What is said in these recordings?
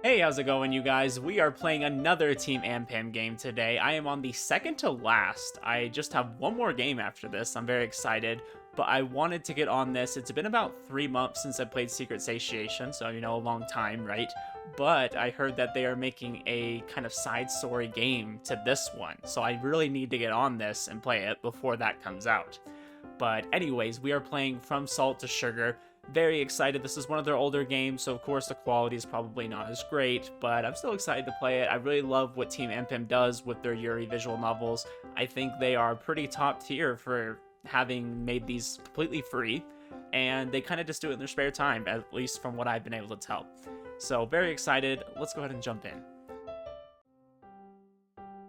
Hey, how's it going, you guys? We are playing another Team Anpim game today. I am on the second to last. I just have one more game after this. I'm very excited, but I wanted to get on this. It's been about 3 months since I played Secret Satiation, so a long time, right? But I heard that they are making a kind of side story game to this one, so I really need to get on this and play it before that comes out. But anyways, we are playing From Salt to Sugar. Very excited. This is one of their older games, so of course the quality is probably not as great, but I'm still excited to play it. I really love what Team Anpim does with their Yuri visual novels. I think they are pretty top tier for having made these completely free, and they kind of just do it in their spare time, at least from what I've been able to tell. So very excited. Let's go ahead and jump in.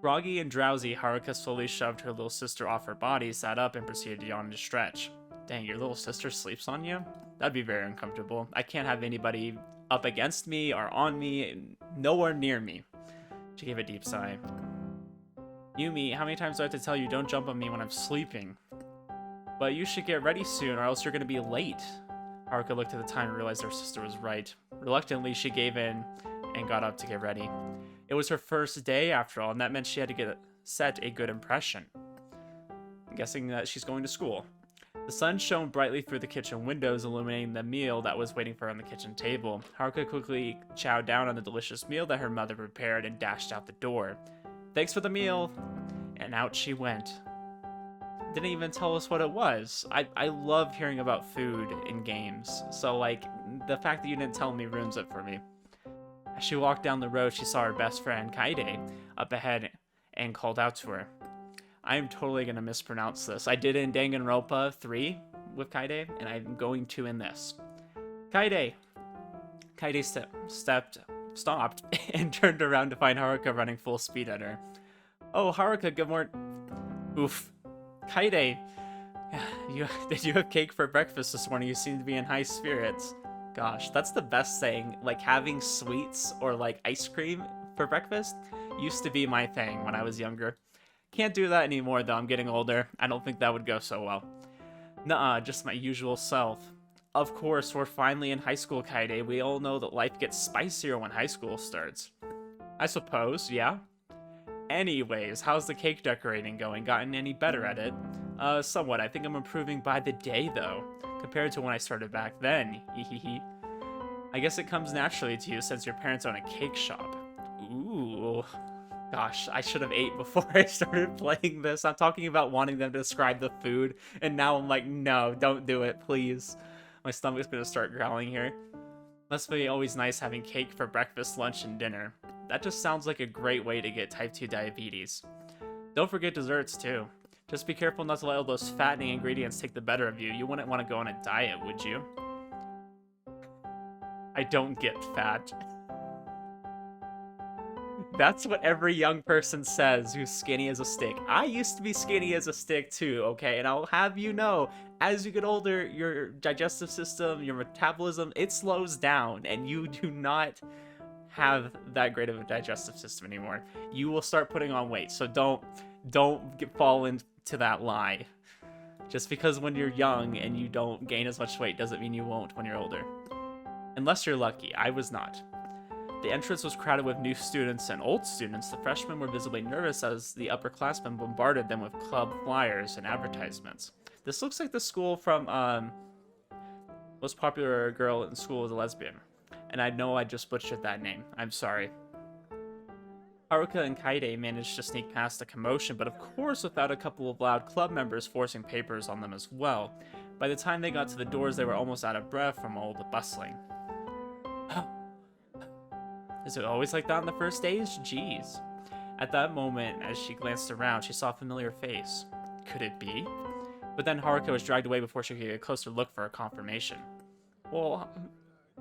Groggy and drowsy, Haruka slowly shoved her little sister off her body, sat up, and proceeded to yawn and stretch. Dang, your little sister sleeps on you? That'd be very uncomfortable. I can't have anybody up against me or on me, nowhere near me. She gave a deep sigh. Yumi, how many times do I have to tell you don't jump on me when I'm sleeping? But you should get ready soon or else you're gonna be late. Haruka looked at the time and realized her sister was right. Reluctantly, she gave in and got up to get ready. It was her first day after all, and that meant she had to set a good impression. I'm guessing that she's going to school. The sun shone brightly through the kitchen windows, illuminating the meal that was waiting for her on the kitchen table. Haruka quickly chowed down on the delicious meal that her mother prepared and dashed out the door. Thanks for the meal! And out she went. Didn't even tell us what it was. I love hearing about food in games, so the fact that you didn't tell me ruins it for me. As she walked down the road, she saw her best friend, Kaide, up ahead and called out to her. I am totally going to mispronounce this. I did it in Danganronpa 3 with Kaide, and I'm going to in this. Kaide! Kaide stopped, and turned around to find Haruka running full speed at her. Oh, Haruka, good morning. Oof. Kaide! Did you have cake for breakfast this morning? You seem to be in high spirits. Gosh, that's the best thing. Having sweets or ice cream for breakfast used to be my thing when I was younger. Can't do that anymore though, I'm getting older. I don't think that would go so well. Nuh-uh, just my usual self. Of course, we're finally in high school, Kaide. We all know that life gets spicier when high school starts. I suppose, yeah. Anyways, how's the cake decorating going? Gotten any better at it? Somewhat. I think I'm improving by the day though, compared to when I started back then. Hehehe. I guess it comes naturally to you since your parents own a cake shop. Ooh. Gosh, I should have ate before I started playing this. I'm talking about wanting them to describe the food, and now I'm like, no, don't do it, please. My stomach's gonna start growling here. Must be always nice having cake for breakfast, lunch, and dinner. That just sounds like a great way to get type 2 diabetes. Don't forget desserts, too. Just be careful not to let all those fattening ingredients take the better of you. You wouldn't want to go on a diet, would you? I don't get fat. That's what every young person says who's skinny as a stick. I used to be skinny as a stick too, okay? And I'll have you know, as you get older, your digestive system, your metabolism, it slows down, and you do not have that great of a digestive system anymore. You will start putting on weight, so don't fall into that lie. Just because when you're young and you don't gain as much weight doesn't mean you won't when you're older. Unless you're lucky. I was not. The entrance was crowded with new students and old students. The freshmen were visibly nervous as the upperclassmen bombarded them with club flyers and advertisements. This looks like the school from, most popular girl in school was a lesbian. And I know I just butchered that name. I'm sorry. Haruka and Kaide managed to sneak past the commotion, but of course without a couple of loud club members forcing papers on them as well. By the time they got to the doors, they were almost out of breath from all the bustling. Is it always like that on the first days? Jeez. At that moment, as she glanced around, she saw a familiar face. Could it be? But then Haruka was dragged away before she could get a closer look for a confirmation. Well,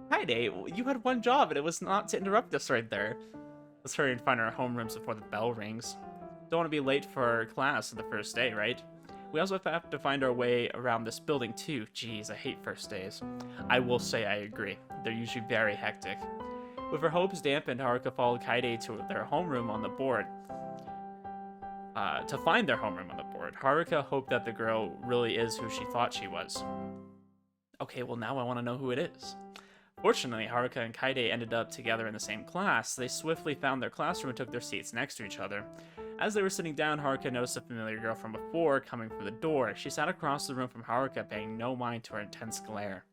Kaide, you had one job and it was not to interrupt us right there. Let's hurry and find our homerooms before the bell rings. Don't want to be late for class on the first day, right? We also have to find our way around this building too. Jeez, I hate first days. I will say I agree. They're usually very hectic. With her hopes dampened, Haruka followed Kaide to their homeroom on the board. To find their homeroom on the board. Haruka hoped that the girl really is who she thought she was. Okay, well now I want to know who it is. Fortunately, Haruka and Kaide ended up together in the same class. They swiftly found their classroom and took their seats next to each other. As they were sitting down, Haruka noticed a familiar girl from before coming from the door. She sat across the room from Haruka, paying no mind to her intense glare.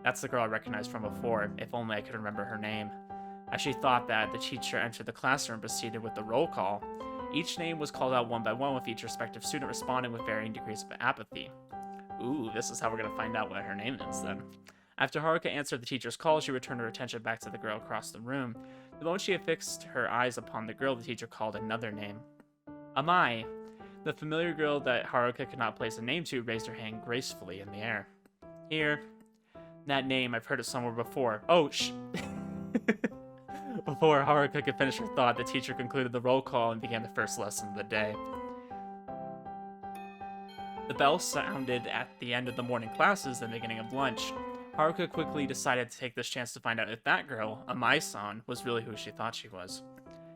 That's the girl I recognized from before, if only I could remember her name. As she thought that, the teacher entered the classroom and proceeded with the roll call. Each name was called out one by one, with each respective student responding with varying degrees of apathy. Ooh, this is how we're gonna find out what her name is then. After Haruka answered the teacher's call, she returned her attention back to the girl across the room. The moment she had fixed her eyes upon the girl, the teacher called another name. Amai. The familiar girl that Haruka could not place a name to raised her hand gracefully in the air. Here. That name, I've heard it somewhere before. Oh, Before Haruka could finish her thought, the teacher concluded the roll call and began the first lesson of the day. The bell sounded at the end of the morning classes, the beginning of lunch. Haruka quickly decided to take this chance to find out if that girl, Amai-san, was really who she thought she was.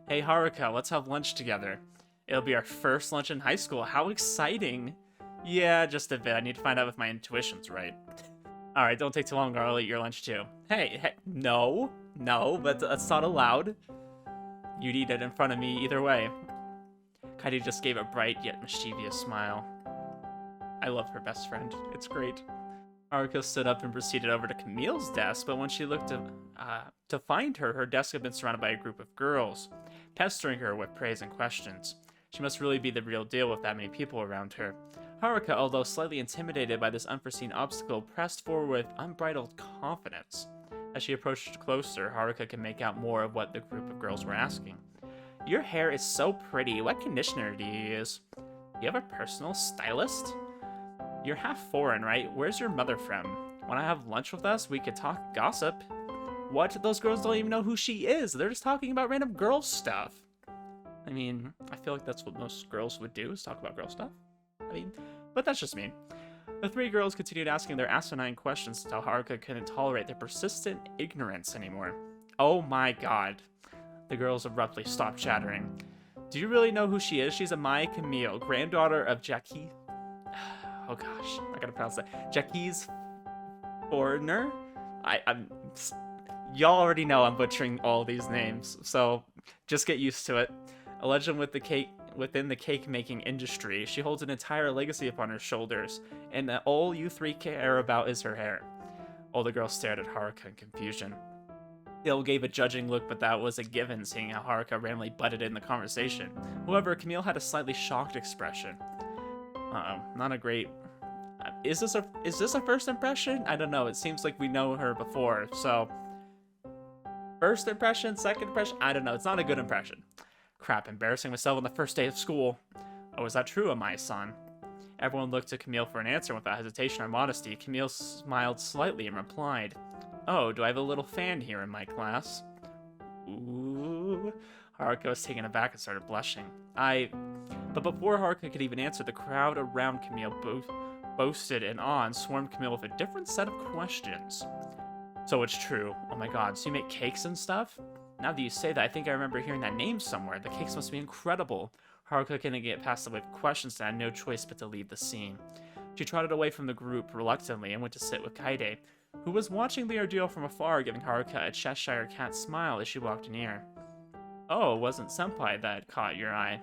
Hey Haruka, let's have lunch together. It'll be our first lunch in high school. How exciting! Yeah, just a bit. I need to find out if my intuition's right. Alright, don't take too long or I'll eat your lunch too. Hey, no, but that's not allowed. You'd eat it in front of me either way. Kaide just gave a bright yet mischievous smile. I love her best friend. It's great. Haruka stood up and proceeded over to Camille's desk, but when she looked to find her, her desk had been surrounded by a group of girls, pestering her with praise and questions. She must really be the real deal with that many people around her. Haruka, although slightly intimidated by this unforeseen obstacle, pressed forward with unbridled confidence. As she approached closer, Haruka could make out more of what the group of girls were asking. Your hair is so pretty. What conditioner do you use? Do you have a personal stylist? You're half foreign, right? Where's your mother from? Wanna have lunch with us? We could talk gossip. What? Those girls don't even know who she is. They're just talking about random girl stuff. I mean, I feel like that's what most girls would do, is talk about girl stuff. I mean, but that's just me. The three girls continued asking their asinine questions until Haruka couldn't tolerate their persistent ignorance anymore. Oh my god. The girls abruptly stopped chattering. Do you really know who she is? She's Amai Camille, granddaughter of Jackie... Oh gosh, I gotta pronounce that. Jackie's foreigner? Y'all already know I'm butchering all these names, so just get used to it. A legend within the cake-making industry, she holds an entire legacy upon her shoulders, and all you three care about is her hair. All the girls stared at Haruka in confusion. Gil gave a judging look, but that was a given, seeing how Haruka randomly butted in the conversation. However, Camille had a slightly shocked expression. Uh-oh, not a great... Is this a first impression? I don't know, it seems like we know her before, so... First impression, second impression? I don't know, it's not a good impression. Crap, embarrassing myself on the first day of school. Oh, is that true, Amai-san? Everyone looked to Camille for an answer without hesitation or modesty. Camille smiled slightly and replied, Oh, do I have a little fan here in my class? Ooh... Haruka was taken aback and started blushing. But before Haruka could even answer, the crowd around Camille boasted and on swarmed Camille with a different set of questions. So it's true. Oh my god, so you make cakes and stuff? Now that you say that, I think I remember hearing that name somewhere. The cakes must be incredible. Haruka couldn't get past the wave of questions and had no choice but to leave the scene. She trotted away from the group reluctantly and went to sit with Kaide, who was watching the ordeal from afar, giving Haruka a Cheshire cat smile as she walked near. Oh, it wasn't Senpai that caught your eye.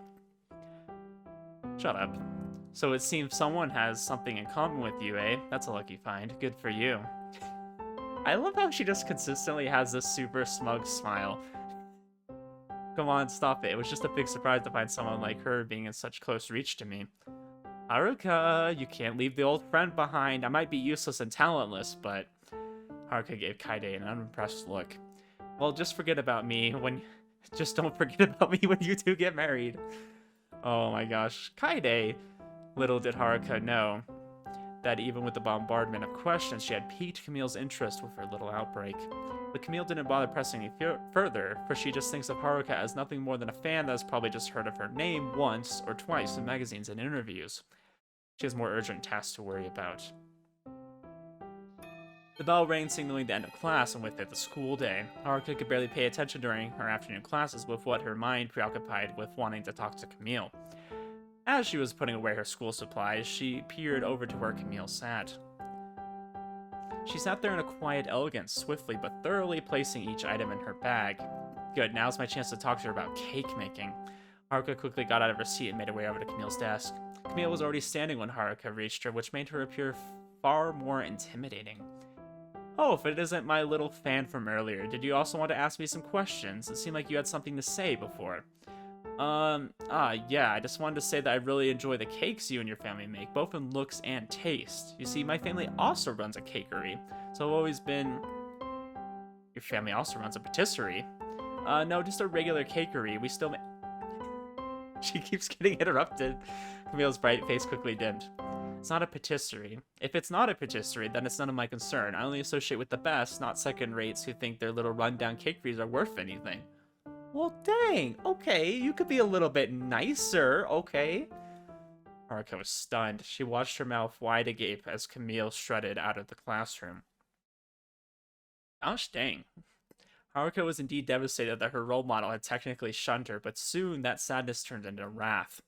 Shut up. So it seems someone has something in common with you, eh? That's a lucky find. Good for you. I love how she just consistently has this super smug smile. Come on, stop it. It was just a big surprise to find someone like her being in such close reach to me. Haruka, you can't leave the old friend behind. I might be useless and talentless, but... Haruka gave Kaide an unimpressed look. Well, just forget about me when... Just don't forget about me when you two get married. Oh my gosh. Kaide! Little did Haruka know that even with the bombardment of questions, she had piqued Camille's interest with her little outbreak. But Camille didn't bother pressing any further, for she just thinks of Haruka as nothing more than a fan that has probably just heard of her name once or twice in magazines and interviews. She has more urgent tasks to worry about. The bell rang, signaling the end of class, and with it the school day. Haruka could barely pay attention during her afternoon classes, with what her mind preoccupied with wanting to talk to Camille. As she was putting away her school supplies, she peered over to where Camille sat. She sat there in a quiet elegance, swiftly but thoroughly placing each item in her bag. Good, now's my chance to talk to her about cake making. Haruka quickly got out of her seat and made her way over to Camille's desk. Camille was already standing when Haruka reached her, which made her appear far more intimidating. Oh, if it isn't my little fan from earlier, did you also want to ask me some questions? It seemed like you had something to say before. Yeah, I just wanted to say that I really enjoy the cakes you and your family make, both in looks and taste. You see, my family also runs a cakery, so I've always been... Your family also runs a patisserie? No, just a regular cakery. We still She keeps getting interrupted. Camille's bright face quickly dimmed. It's not a patisserie. If it's not a patisserie, then it's none of my concern. I only associate with the best, not second-rates who think their little rundown cakeries are worth anything. Well, dang. Okay, you could be a little bit nicer, okay? Haruka was stunned. She watched her mouth wide agape as Camille strutted out of the classroom. Gosh dang. Haruka was indeed devastated that her role model had technically shunned her, but soon that sadness turned into wrath.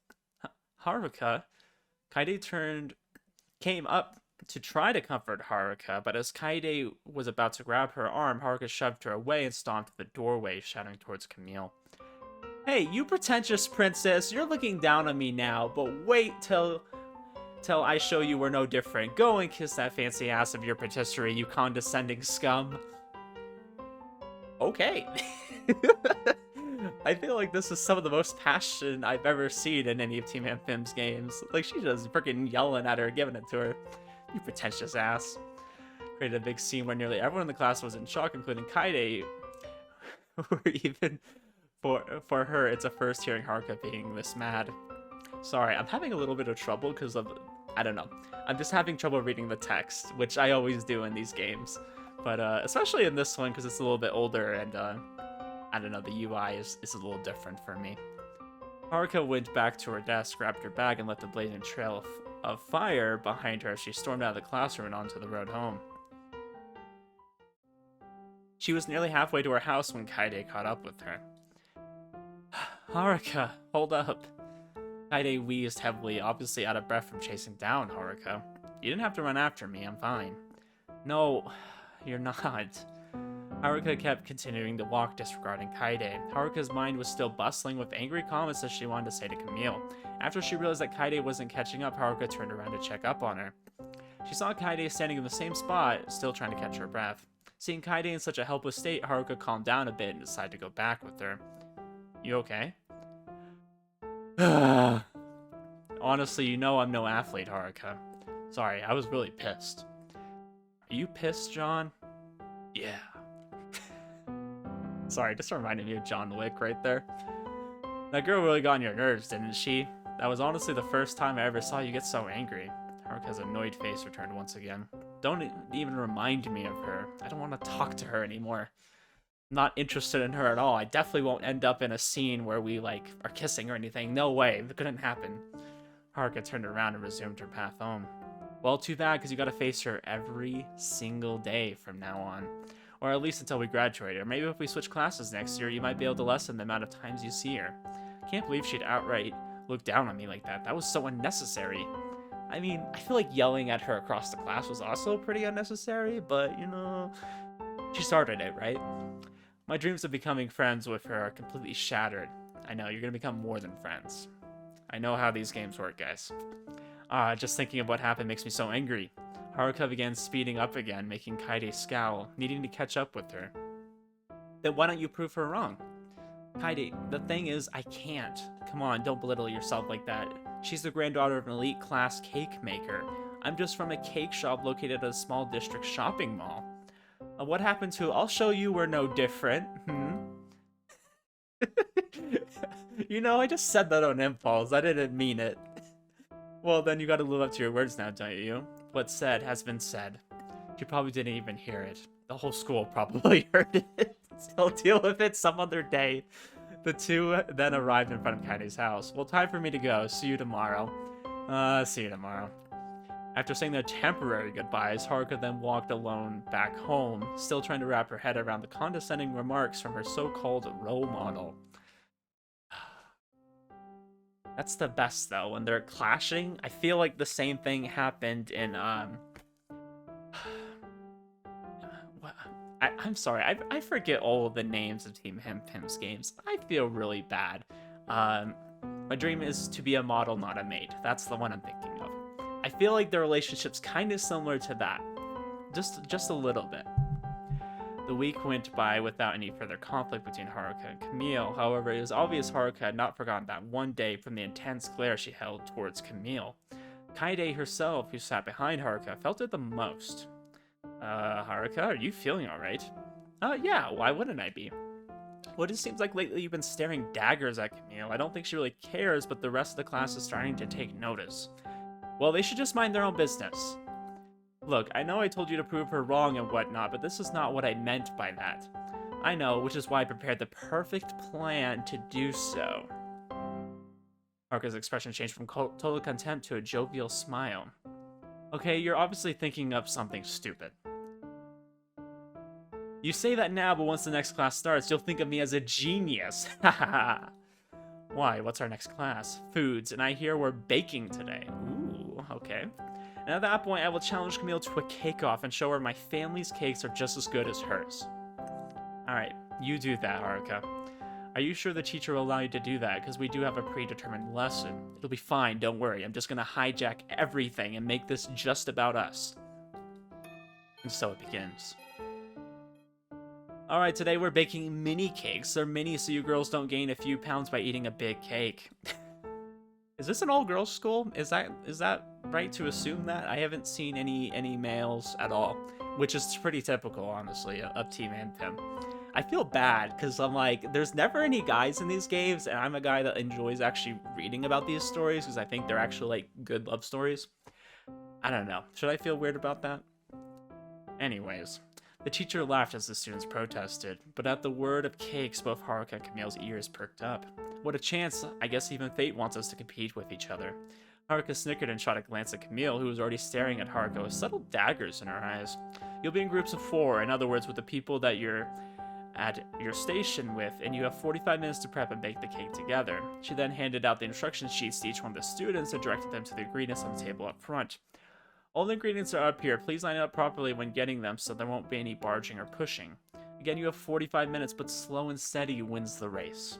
Haruka? Kaede came up to try to comfort Haruka, but as Kaede was about to grab her arm, Haruka shoved her away and stomped at the doorway, shouting towards Camille. Hey, you pretentious princess, you're looking down on me now, but wait till I show you we're no different. Go and kiss that fancy ass of your patisserie, you condescending scum. Okay. I feel like this is some of the most passion I've ever seen in any of Team Anpim's games. Like, she's just freaking yelling at her, giving it to her. You pretentious ass. Created a big scene where nearly everyone in the class was in shock, including Kaede. Where even for her, it's a first hearing Haruka being this mad. Sorry, I'm having a little bit of trouble because of... I don't know. I'm just having trouble reading the text, which I always do in these games. But especially in this one, because it's a little bit older and... I don't know, the UI is a little different for me. Haruka went back to her desk, grabbed her bag, and left a blazing trail of fire behind her as she stormed out of the classroom and onto the road home. She was nearly halfway to her house when Kaede caught up with her. Haruka, hold up. Kaede wheezed heavily, obviously out of breath from chasing down Haruka. You didn't have to run after me, I'm fine. No, you're not. Haruka kept continuing to walk, disregarding Kaede. Haruka's mind was still bustling with angry comments that she wanted to say to Camille. After she realized that Kaede wasn't catching up, Haruka turned around to check up on her. She saw Kaede standing in the same spot, still trying to catch her breath. Seeing Kaede in such a helpless state, Haruka calmed down a bit and decided to go back with her. You okay? Honestly, you know I'm no athlete, Haruka. Sorry, I was really pissed. Are you pissed, John? Yeah. Sorry, just reminded me of John Wick right there. That girl really got on your nerves, didn't she? That was honestly the first time I ever saw you get so angry. Haruka's annoyed face returned once again. Don't even remind me of her. I don't want to talk to her anymore. I'm not interested in her at all. I definitely won't end up in a scene where we, like, are kissing or anything. No way. That couldn't happen. Haruka turned around and resumed her path home. Well, too bad, because you gotta face her every single day from now on. Or at least until we graduate. Or maybe if we switch classes next year, you might be able to lessen the amount of times you see her. Can't believe she'd outright look down on me like that. That was so unnecessary. I mean, I feel like yelling at her across the class was also pretty unnecessary, but, you know, she started it, right? My dreams of becoming friends with her are completely shattered. I know, you're gonna become more than friends. I know how these games work, guys. Just thinking of what happened makes me so angry. Haruka began speeding up again, making Kaede scowl, needing to catch up with her. Then why don't you prove her wrong? Kaede, the thing is, I can't. Come on, don't belittle yourself like that. She's the granddaughter of an elite class cake maker. I'm just from a cake shop located at a small district shopping mall. What happened to, I'll show you we're no different, You know, I just said that on impulse, I didn't mean it. Well, then you gotta live up to your words now, don't you? What's said has been said. She probably didn't even hear it. The whole school probably heard it. I'll deal with it some other day. The two then arrived in front of Kaide's house. Well, time for me to go. See you tomorrow. See you tomorrow. After saying their temporary goodbyes, Haruka then walked alone back home, still trying to wrap her head around the condescending remarks from her so-called role model. That's the best, though, when they're clashing. I feel like the same thing happened in, I'm sorry, I forget all of the names of Team Anpim's games. I feel really bad. My dream is to be a model, not a maid. That's the one I'm thinking of. I feel like the relationship's kind of similar to that. Just a little bit. The week went by without any further conflict between Haruka and Camille. However, it was obvious Haruka had not forgotten that one day from the intense glare she held towards Camille. Kaede herself, who sat behind Haruka, felt it the most. Haruka, are you feeling alright? Yeah, why wouldn't I be? Well, it seems like lately you've been staring daggers at Camille. I don't think she really cares, but the rest of the class is starting to take notice. Well, they should just mind their own business. Look, I know I told you to prove her wrong and whatnot, but this is not what I meant by that. I know, which is why I prepared the perfect plan to do so. Haruka's expression changed from total contempt to a jovial smile. Okay, you're obviously thinking of something stupid. You say that now, but once the next class starts, you'll think of me as a genius. Haha. Why? What's our next class? Foods, and I hear we're baking today. Ooh, okay. And at that point, I will challenge Camille to a cake-off and show her my family's cakes are just as good as hers. Alright, you do that, Haruka. Are you sure the teacher will allow you to do that? Because we do have a predetermined lesson. It'll be fine, don't worry. I'm just gonna hijack everything and make this just about us. And so it begins. Alright, today we're baking mini cakes. They're mini so you girls don't gain a few pounds by eating a big cake. Is this an all-girls school? Is that right to assume that? I haven't seen any males at all, which is pretty typical, honestly, of Team Anpim. I feel bad, because I'm like, there's never any guys in these games, and I'm a guy that enjoys actually reading about these stories, because I think they're actually, like, good love stories. I don't know. Should I feel weird about that? Anyways, the teacher laughed as the students protested, but at the word of cakes, both Haruka and Camille's ears perked up. What a chance. I guess even fate wants us to compete with each other. Haruka snickered and shot a glance at Camille, who was already staring at Haruka with subtle daggers in her eyes. You'll be in groups of 4, in other words, with the people that you're at your station with, and you have 45 minutes to prep and bake the cake together. She then handed out the instruction sheets to each one of the students and directed them to the ingredients on the table up front. All the ingredients are up here. Please line up properly when getting them so there won't be any barging or pushing. Again, you have 45 minutes, but slow and steady wins the race.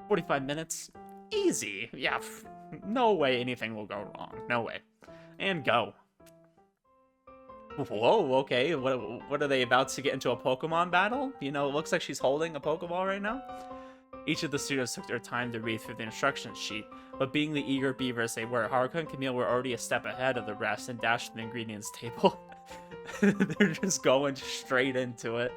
45 minutes? Easy. Yeah, no way anything will go wrong. No way. And go. Whoa, okay. What are they about to get into a Pokemon battle? You know, it looks like she's holding a Pokeball right now. Each of the students took their time to read through the instruction sheet, but being the eager beavers they were, Haruka and Camille were already a step ahead of the rest and dashed to the ingredients table. They're just going straight into it.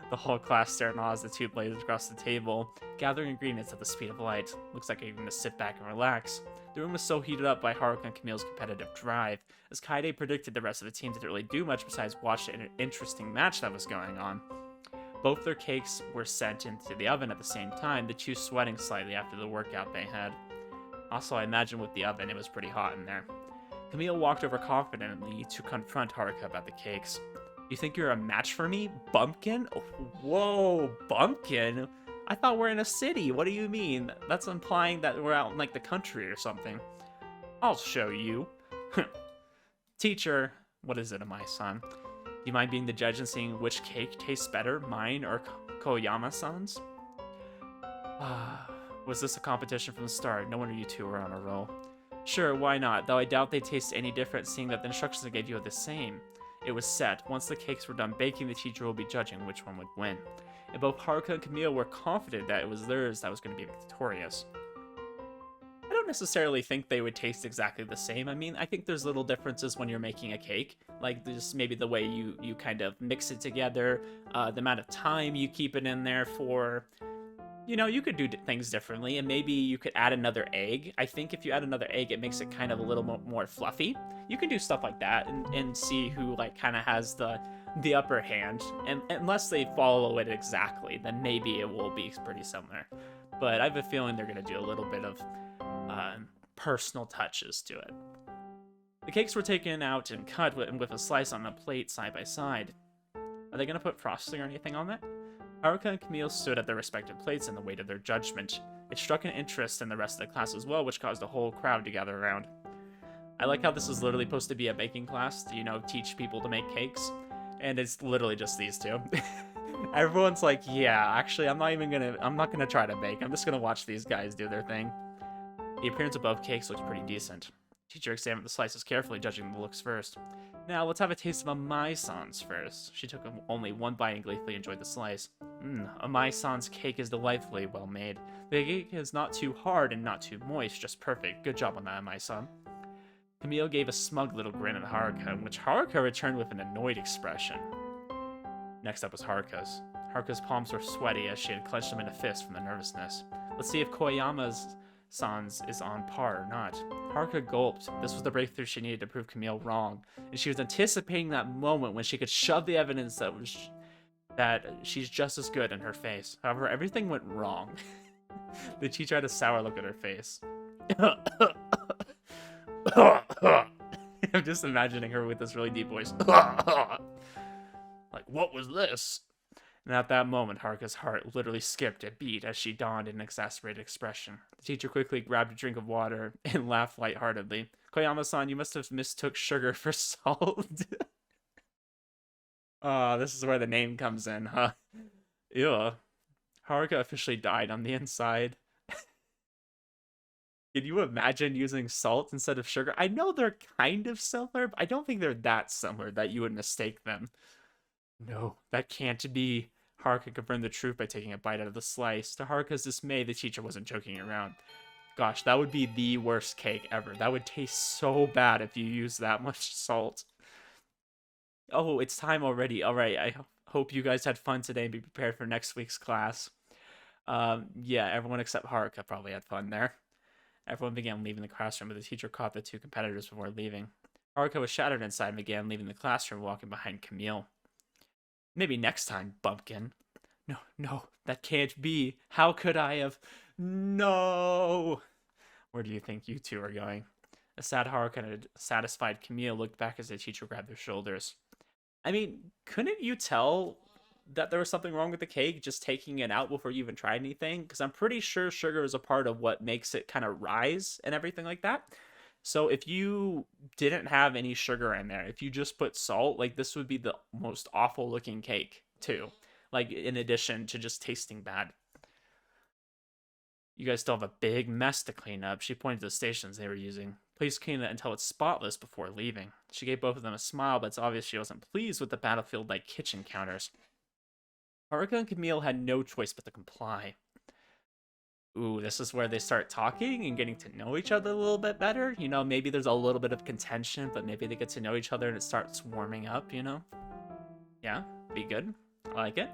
The whole class stared in awe as the two blazed across the table, gathering ingredients at the speed of light. Looks like they're going to sit back and relax. The room was so heated up by Haruka and Camille's competitive drive. As Kaede predicted, the rest of the team didn't really do much besides watch an interesting match that was going on. Both their cakes were sent into the oven at the same time, the two sweating slightly after the workout they had. Also, I imagine with the oven, it was pretty hot in there. Camille walked over confidently to confront Haruka about the cakes. You think you're a match for me? Bumpkin? Whoa, Bumpkin? I thought we're in a city. What do you mean? That's implying that we're out in, like, the country or something. I'll show you. Teacher, what is it, Amai-san? Do you mind being the judge and seeing which cake tastes better, mine or Koyama-san's? Was this a competition from the start? No wonder you two were on a roll. Sure, why not? Though I doubt they taste any different, seeing that the instructions I gave you are the same. It was set. Once the cakes were done baking, the teacher will be judging which one would win. And both Haruka and Camille were confident that it was theirs that was going to be victorious. I don't necessarily think they would taste exactly the same. I mean, I think there's little differences when you're making a cake. Like, just maybe the way you kind of mix it together, the amount of time you keep it in there for. You know, you could do things differently, and maybe you could add another egg. I think if you add another egg, it makes it kind of a little more fluffy. You can do stuff like that and see who, like, kind of has the upper hand. And unless they follow it exactly, then maybe it will be pretty similar. But I have a feeling they're going to do a little bit of personal touches to it. The cakes were taken out and cut with a slice on a plate side by side. Are they going to put frosting or anything on that? Haruka and Camille stood at their respective plates and awaited their judgment. It struck an interest in the rest of the class as well, which caused a whole crowd to gather around. I like how this is literally supposed to be a baking class to, you know, teach people to make cakes. And it's literally just these two. Everyone's like, yeah, actually, I'm not gonna try to bake. I'm just gonna watch these guys do their thing. The appearance of both cakes looks pretty decent. Teacher examined the slices carefully, judging the looks first. Now, let's have a taste of a Mai-san's first. She took only one bite and gleefully enjoyed the slice. A Mai-san's cake is delightfully well made. The cake is not too hard and not too moist, just perfect. Good job on that, Mai-san. Camille gave a smug little grin at Haruka, which Haruka returned with an annoyed expression. Next up was Haruka's. Haruka's palms were sweaty as she had clenched them in a fist from the nervousness. Let's see if Koyama's Sans is on par or not. Haruka gulped. This was the breakthrough she needed to prove Camille wrong, and she was anticipating that moment when she could shove the evidence that she's just as good in her face. However, everything went wrong. The teacher had a sour look at her face. I'm just imagining her with this really deep voice. Like, what was this? And at that moment, Haruka's heart literally skipped a beat as she donned an exasperated expression. The teacher quickly grabbed a drink of water and laughed lightheartedly. Koyama-san, you must have mistook sugar for salt. Oh, this is where the name comes in, huh? Ew. Haruka officially died on the inside. Can you imagine using salt instead of sugar? I know they're kind of similar, but I don't think they're that similar that you would mistake them. No, that can't be. Haruka confirmed the truth by taking a bite out of the slice. To Haruka's dismay, the teacher wasn't joking around. Gosh, that would be the worst cake ever. That would taste so bad if you used that much salt. Oh, it's time already. All right, I hope you guys had fun today and be prepared for next week's class. Yeah, everyone except Haruka probably had fun there. Everyone began leaving the classroom, but the teacher caught the two competitors before leaving. Haruka was shattered inside and began leaving the classroom, walking behind Camille. Maybe next time, bumpkin. No, that can't be. How could I have? No! Where do you think you two are going? A sad Haruka and a satisfied Camille looked back as the teacher grabbed their shoulders. I mean, couldn't you tell that there was something wrong with the cake just taking it out before you even tried anything? Because I'm pretty sure sugar is a part of what makes it kind of rise and everything like that. So if you didn't have any sugar in there, if you just put salt, like this would be the most awful looking cake too. Like in addition to just tasting bad. You guys still have a big mess to clean up. She pointed to the stations they were using. Please clean it until it's spotless before leaving. She gave both of them a smile, but it's obvious she wasn't pleased with the battlefield-like kitchen counters. Haruka and Camille had no choice but to comply. Ooh, this is where they start talking and getting to know each other a little bit better. You know, maybe there's a little bit of contention, but maybe they get to know each other and it starts warming up, you know? Yeah, be good. I like it.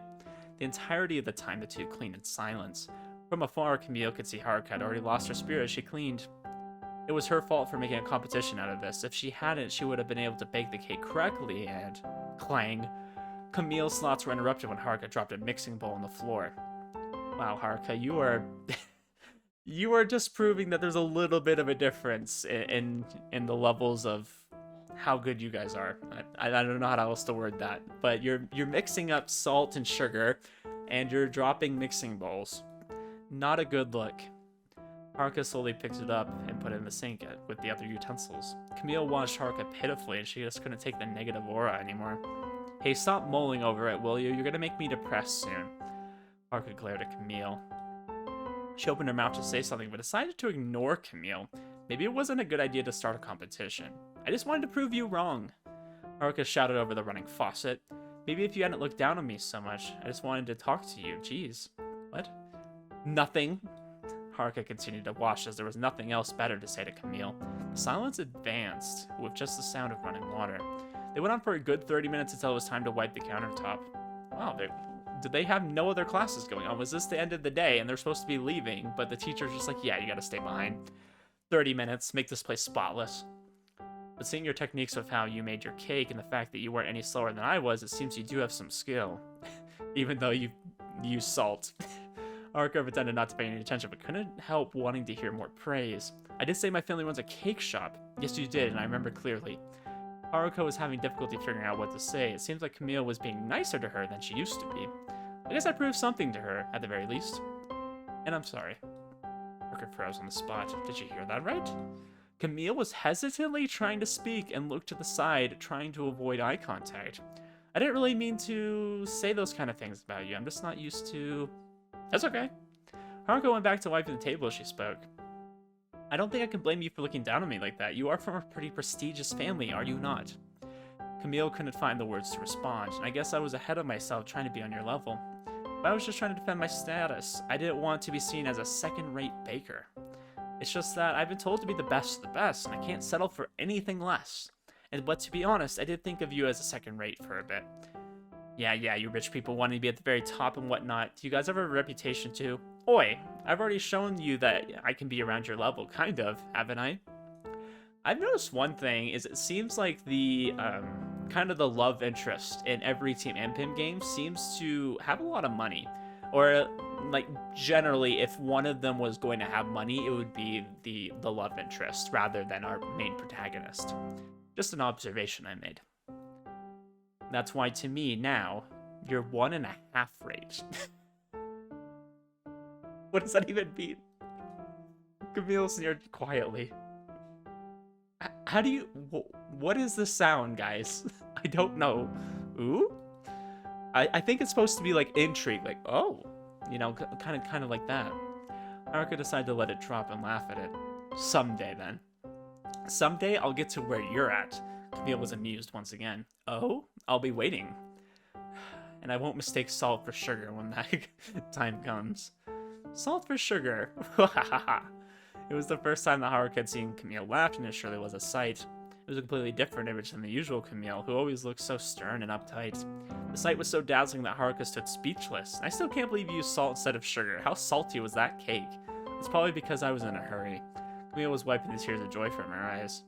The entirety of the time, the two cleaned in silence. From afar, Camille could see Haruka had already lost her spirit as she cleaned. It was her fault for making a competition out of this. If she hadn't, she would have been able to bake the cake correctly and... Clang. Camille's thoughts were interrupted when Haruka dropped a mixing bowl on the floor. Wow, Haruka, you are... you are just proving that there's a little bit of a difference in the levels of how good you guys are. I don't know how else to word that, but you're mixing up salt and sugar, and you're dropping mixing bowls. Not a good look. Haruka slowly picked it up and put it in the sink with the other utensils. Camille watched Haruka pitifully, and she just couldn't take the negative aura anymore. Hey, stop mulling over it, will you? You're gonna make me depressed soon. Haruka glared at Camille. She opened her mouth to say something, but decided to ignore Camille. Maybe it wasn't a good idea to start a competition. I just wanted to prove you wrong. Haruka shouted over the running faucet. Maybe if you hadn't looked down on me so much, I just wanted to talk to you. Jeez. What? Nothing. Haruka continued to wash as there was nothing else better to say to Camille. The silence advanced, with just the sound of running water. They went on for a good 30 minutes until it was time to wipe the countertop. Wow, did they have no other classes going on? Was this the end of the day and they're supposed to be leaving, but the teacher's just like, yeah, you gotta stay behind. 30 minutes, make this place spotless. But seeing your techniques of how you made your cake and the fact that you weren't any slower than I was, it seems you do have some skill. Even though you use salt. Haruka pretended not to pay any attention, but couldn't help wanting to hear more praise. I did say my family runs a cake shop. Yes, you did, and I remember clearly. Haruka was having difficulty figuring out what to say. It seems like Camille was being nicer to her than she used to be. I guess I proved something to her, at the very least. And I'm sorry. Haruka froze on the spot. Did you hear that right? Camille was hesitantly trying to speak and looked to the side, trying to avoid eye contact. I didn't really mean to say those kind of things about you. I'm just not used to... That's okay. Haruka went back to wiping the table as she spoke. I don't think I can blame you for looking down on me like that. You are from a pretty prestigious family, are you not? Camille couldn't find the words to respond, and I guess I was ahead of myself trying to be on your level. But I was just trying to defend my status. I didn't want to be seen as a second-rate baker. It's just that I've been told to be the best of the best, and I can't settle for anything less. But to be honest, I did think of you as a second-rate for a bit. Yeah, you rich people wanting to be at the very top and whatnot. Do you guys have a reputation too? Oi, I've already shown you that I can be around your level, kind of, haven't I? I've noticed one thing, is it seems like the, kind of the love interest in every Team Anpim game seems to have a lot of money. Or, like, generally, if one of them was going to have money, it would be the love interest, rather than our main protagonist. Just an observation I made. That's why, to me, now, you're 1.5 rate. What does that even mean? Camille sneered quietly. How do you... What is the sound, guys? I don't know. Ooh? I think it's supposed to be, like, intrigue. Like, oh. You know, kind of like that. Haruka decided to let it drop and laugh at it. Someday, then. Someday, I'll get to where you're at. Camille was amused once again. Oh? I'll be waiting. And I won't mistake salt for sugar when that time comes. Salt for sugar. It was the first time that Haruka had seen Camille laugh, and it surely was a sight. It was a completely different image than the usual Camille, who always looked so stern and uptight. The sight was so dazzling that Haruka stood speechless. I still can't believe you used salt instead of sugar. How salty was that cake? It's probably because I was in a hurry. Camille was wiping the tears of joy from her eyes.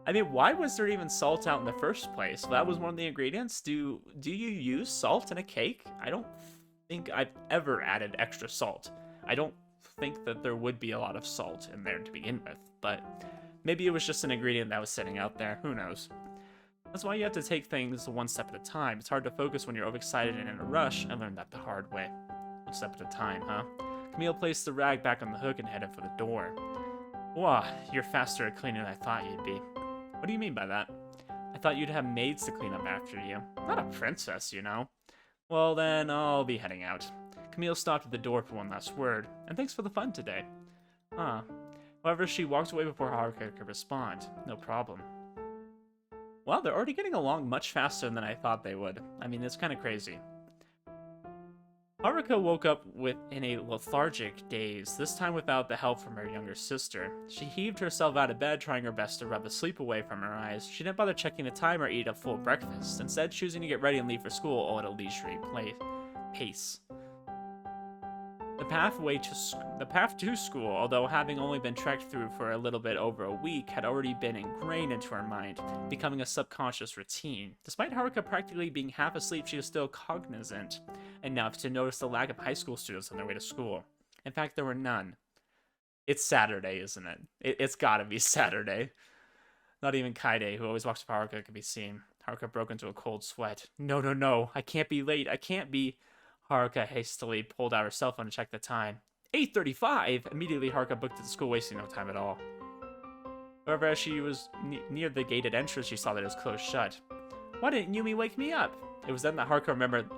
I mean, why was there even salt out in the first place? That was one of the ingredients. Do you use salt in a cake? I don't think I've ever added extra salt. I don't think that there would be a lot of salt in there to begin with, but maybe it was just an ingredient that was sitting out there. Who knows? That's why you have to take things one step at a time. It's hard to focus when you're overexcited and in a rush. I learned that the hard way. One step at a time, huh? Camille placed the rag back on the hook and headed for the door. Wow, you're faster at cleaning than I thought you'd be. What do you mean by that? I thought you'd have maids to clean up after you. Not a princess, you know. Well then, I'll be heading out. Camille stopped at the door for one last word, and thanks for the fun today. However, she walked away before Haruka could respond. No problem. Wow, they're already getting along much faster than I thought they would. I mean, it's kind of crazy. Haruka woke up in a lethargic daze, this time without the help from her younger sister. She heaved herself out of bed, trying her best to rub the sleep away from her eyes. She didn't bother checking the time or eat a full breakfast, instead choosing to get ready and leave for school all at a leisurely pace. The path to school, although having only been trekked through for a little bit over a week, had already been ingrained into her mind, becoming a subconscious routine. Despite Haruka practically being half asleep, she was still cognizant enough to notice the lack of high school students on their way to school. In fact, there were none. It's Saturday, isn't it? It's gotta be Saturday. Not even Kaide, who always walks with Haruka, could be seen. Haruka broke into a cold sweat. No, I can't be late, I can't be... Haruka hastily pulled out her cell phone to check the time. 8:35! Immediately, Haruka booked at the school, wasting no time at all. However, as she was near the gated entrance, she saw that it was closed shut. Why didn't Yumi wake me up? It was then that Haruka remembered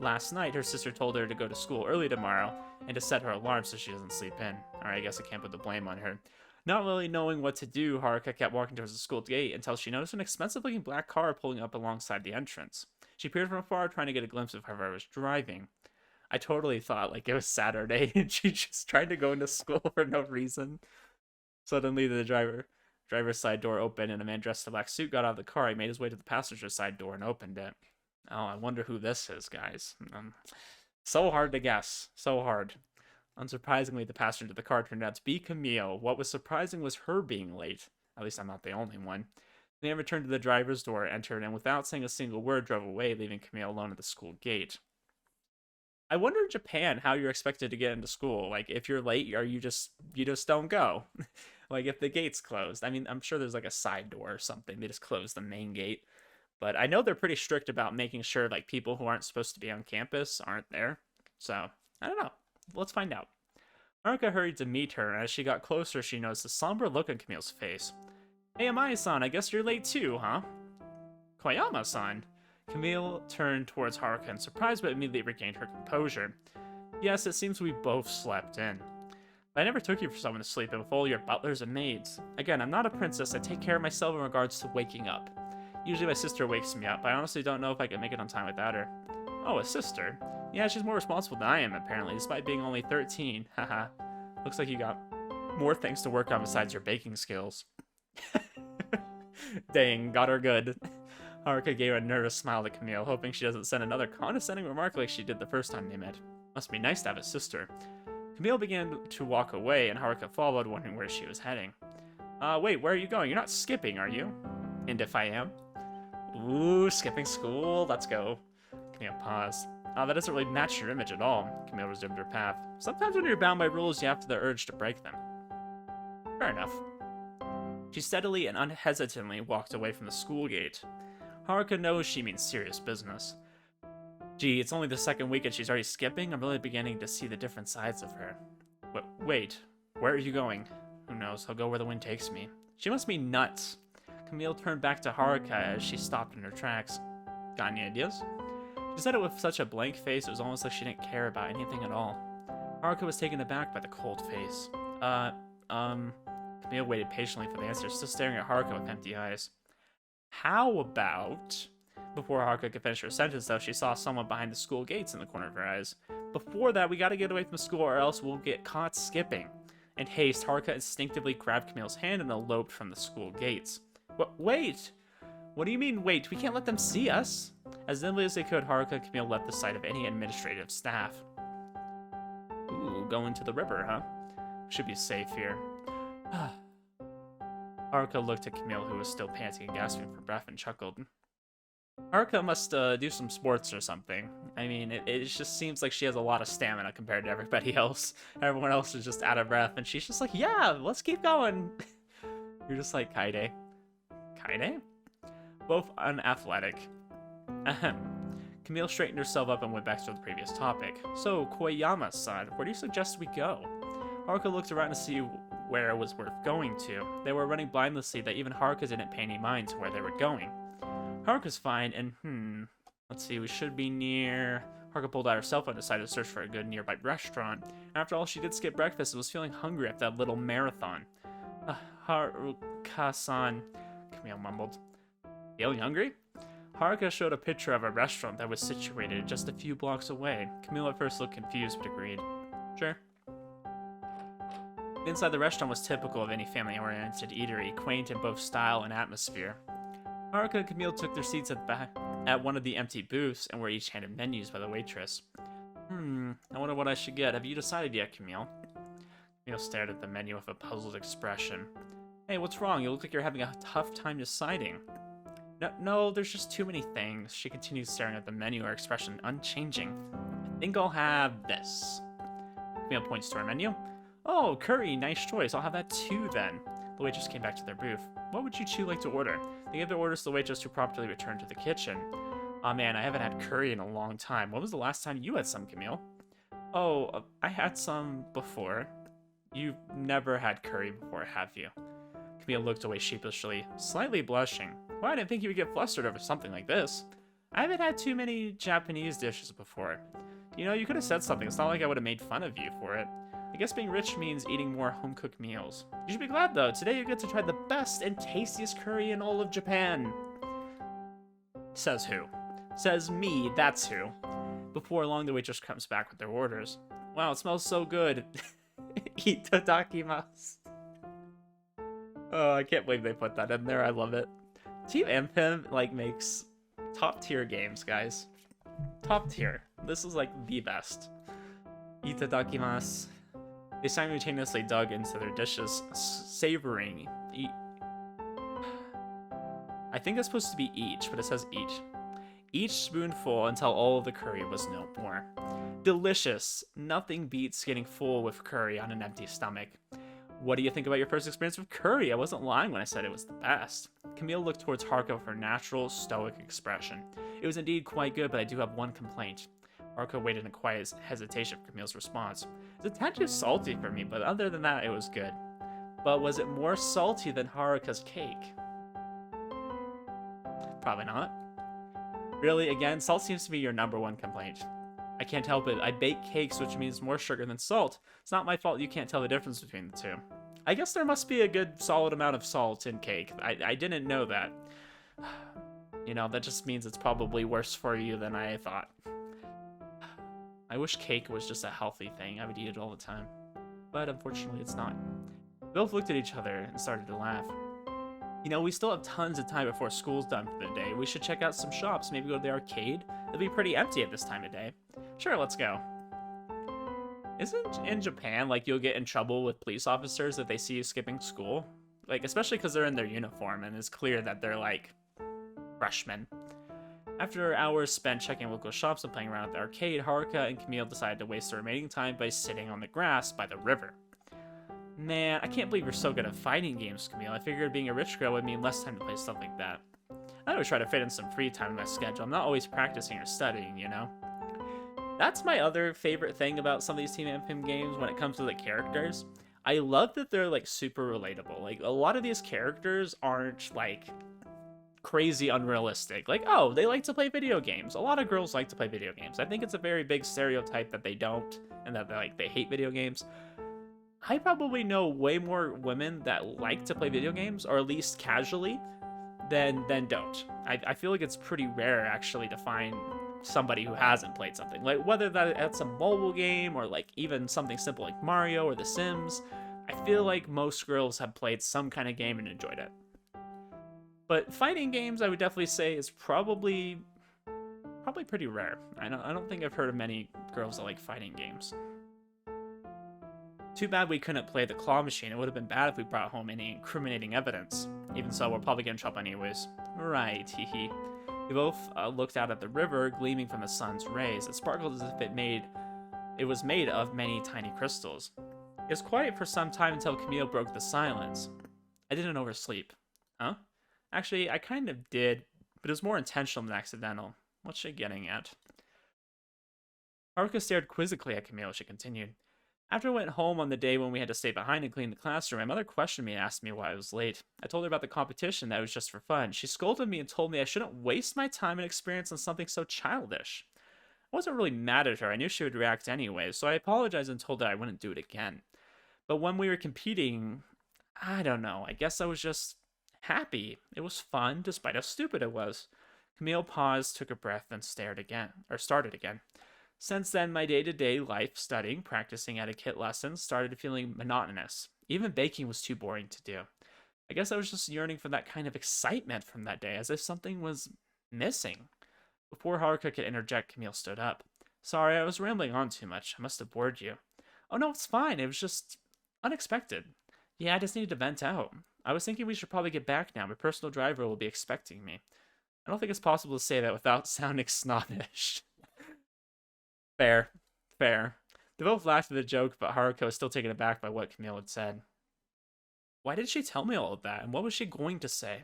last night her sister told her to go to school early tomorrow and to set her alarm so she doesn't sleep in. Alright, I guess I can't put the blame on her. Not really knowing what to do, Haruka kept walking towards the school gate until she noticed an expensive-looking black car pulling up alongside the entrance. She peered from afar, trying to get a glimpse of whoever was driving. I totally thought like it was Saturday and she just tried to go into school for no reason. Suddenly, the driver's side door opened and a man dressed in a black suit got out of the car. He made his way to the passenger side door and opened it. Oh, I wonder who this is, guys. So hard to guess. So hard. Unsurprisingly, the passenger of the car turned out to be Camille. What was surprising was her being late. At least I'm not the only one. The man returned to the driver's door, entered, and without saying a single word, drove away, leaving Camille alone at the school gate. I wonder in Japan how you're expected to get into school. Like, if you're late, you just don't go. Like, if the gate's closed. I mean, I'm sure there's like a side door or something. They just close the main gate. But I know they're pretty strict about making sure, like, people who aren't supposed to be on campus aren't there. So, I don't know. Let's find out. Haruka hurried to meet her, and as she got closer, she noticed a somber look on Camille's face. Hey, Amaya-san, I guess you're late too, huh? Koyama-san, Camille turned towards Haruka in surprise, but immediately regained her composure. Yes, it seems we both slept in. But I never took you for someone to sleep in with all your butlers and maids. Again, I'm not a princess. I take care of myself in regards to waking up. Usually my sister wakes me up, but I honestly don't know if I can make it on time without her. Oh, a sister? Yeah, she's more responsible than I am, apparently, despite being only 13. Haha. Looks like you got more things to work on besides your baking skills. Dang, got her good. Haruka gave a nervous smile to Camille, hoping she doesn't send another condescending remark like she did the first time they met. Must be nice to have a sister. Camille began to walk away, and Haruka followed, wondering where she was heading. Wait, where are you going? You're not skipping, are you? And if I am? Ooh, skipping school? Let's go. Camille paused. That doesn't really match your image at all. Camille resumed her path. Sometimes when you're bound by rules, you have the urge to break them. Fair enough. She steadily and unhesitantly walked away from the school gate. Haruka knows she means serious business. Gee, it's only the second week and she's already skipping? I'm really beginning to see the different sides of her. Wait, where are you going? Who knows, I'll go where the wind takes me. She must be nuts. Camille turned back to Haruka as she stopped in her tracks. Got any ideas? She said it with such a blank face, it was almost like she didn't care about anything at all. Haruka was taken aback by the cold face. Camille waited patiently for the answer, still staring at Haruka with empty eyes. How about... Before Haruka could finish her sentence, though, she saw someone behind the school gates in the corner of her eyes. Before that, we gotta get away from school or else we'll get caught skipping. In haste, Haruka instinctively grabbed Camille's hand and eloped from the school gates. Wait! What do you mean, wait? We can't let them see us! As nimbly as they could, Haruka and Camille left the sight of any administrative staff. Ooh, going to the river, huh? Should be safe here. Haruka looked at Camille, who was still panting and gasping for breath, and chuckled. Haruka must do some sports or something. I mean, it just seems like she has a lot of stamina compared to everybody else. Everyone else is just out of breath, and she's just like, yeah, let's keep going. You're just like, Kaide. Kaide? Both unathletic. Ahem. Camille straightened herself up and went back to the previous topic. So, Koyama-san, where do you suggest we go? Haruka looked around to see where it was worth going to. They were running blindlessly that even Haruka didn't pay any mind to where they were going. Haruka's fine, and let's see, we should be near... Haruka pulled out her cell phone and decided to search for a good nearby restaurant. After all, she did skip breakfast and was feeling hungry after that little marathon. Haruka-san, Camille mumbled. Feeling hungry? Haruka showed a picture of a restaurant that was situated just a few blocks away. Camille at first looked confused, but agreed. Sure. Inside the restaurant was typical of any family-oriented eatery, quaint in both style and atmosphere. Haruka and Camille took their seats at one of the empty booths and were each handed menus by the waitress. I wonder what I should get. Have you decided yet, Camille? Camille stared at the menu with a puzzled expression. Hey, what's wrong? You look like you're having a tough time deciding. No, there's just too many things. She continued staring at the menu, her expression unchanging. I think I'll have this. Camille points to her menu. Oh, curry, nice choice. I'll have that too then. The waitress came back to their booth. What would you two like to order? They gave their orders to the waitress, who promptly returned to the kitchen. Aw man, I haven't had curry in a long time. When was the last time you had some, Camille? Oh, I had some before. You've never had curry before, have you? Camille looked away sheepishly, slightly blushing. Well, I didn't think you would get flustered over something like this. I haven't had too many Japanese dishes before. You know, you could have said something. It's not like I would have made fun of you for it. I guess being rich means eating more home-cooked meals. You should be glad, though. Today you get to try the best and tastiest curry in all of Japan. Says who? Says me, that's who. Before long, the waitress comes back with their orders. Wow, it smells so good. Itadakimasu. Oh, I can't believe they put that in there. I love it. Team Anpim, makes top-tier games, guys. Top tier. This is, the best. Itadakimasu. They simultaneously dug into their dishes, savoring. I think it's supposed to be each, but it says each. Each spoonful until all of the curry was no more. Delicious. Nothing beats getting full with curry on an empty stomach. What do you think about your first experience with curry? I wasn't lying when I said it was the best. Camille looked towards Haruka with her natural, stoic expression. It was indeed quite good, but I do have one complaint. Haruka waited in quiet hesitation for Camille's response. It's a tad too salty for me, but other than that, it was good. But was it more salty than Haruka's cake? Probably not. Really, again, salt seems to be your number one complaint. I can't help it. I bake cakes, which means more sugar than salt. It's not my fault you can't tell the difference between the two. I guess there must be a good solid amount of salt in cake. I didn't know that. You know, that just means it's probably worse for you than I thought. I wish cake was just a healthy thing. I would eat it all the time. But unfortunately, it's not. We both looked at each other and started to laugh. You know, we still have tons of time before school's done for the day. We should check out some shops, maybe go to the arcade. It'll be pretty empty at this time of day. Sure, let's go. Isn't in Japan, like, you'll get in trouble with police officers if they see you skipping school? Like, especially because they're in their uniform and it's clear that they're, like, freshmen. After hours spent checking local shops and playing around at the arcade, Haruka and Camille decided to waste the remaining time by sitting on the grass by the river. Man, I can't believe you're so good at fighting games, Camille. I figured being a rich girl would mean less time to play stuff like that. I always try to fit in some free time in my schedule. I'm not always practicing or studying, you know? That's my other favorite thing about some of these Team Anpim games when it comes to the characters. I love that they're, like, super relatable. Like, a lot of these characters aren't, like, crazy unrealistic. Like, oh, they like to play video games. A lot of girls like to play video games. I think it's a very big stereotype that they don't, and that they hate video games. I probably know way more women that like to play video games, or at least casually, than don't. I feel like it's pretty rare, actually, to find somebody who hasn't played something. Like, whether that's a mobile game, or, like, even something simple like Mario or The Sims, I feel like most girls have played some kind of game and enjoyed it. But fighting games, I would definitely say, is probably pretty rare. I don't think I've heard of many girls that like fighting games. Too bad we couldn't play the claw machine. It would have been bad if we brought home any incriminating evidence. Even so, we'll probably get in trouble anyways. Right, hee. We both looked out at the river, gleaming from the sun's rays. It sparkled as if it was made of many tiny crystals. It was quiet for some time until Camille broke the silence. I didn't oversleep. Huh? Actually, I kind of did, but it was more intentional than accidental. What's she getting at? Haruka stared quizzically at Camille as she continued. After I went home on the day when we had to stay behind and clean the classroom, my mother questioned me and asked me why I was late. I told her about the competition, that it was just for fun. She scolded me and told me I shouldn't waste my time and experience on something so childish. I wasn't really mad at her. I knew she would react anyway, so I apologized and told her I wouldn't do it again. But when we were competing, I don't know, I guess I was just happy. It was fun, despite how stupid it was. Camille paused, took a breath, and started again. Since then, my day-to-day life, studying, practicing etiquette lessons, started feeling monotonous. Even baking was too boring to do. I guess I was just yearning for that kind of excitement from that day, as if something was missing. Before Haruka could interject, Camille stood up. Sorry, I was rambling on too much. I must have bored you. Oh no, it's fine. It was just unexpected. Yeah, I just needed to vent out. I was thinking we should probably get back now. My personal driver will be expecting me. I don't think it's possible to say that without sounding snobbish. Fair. They both laughed at the joke, but Haruka was still taken aback by what Camille had said. Why did she tell me all of that, and what was she going to say?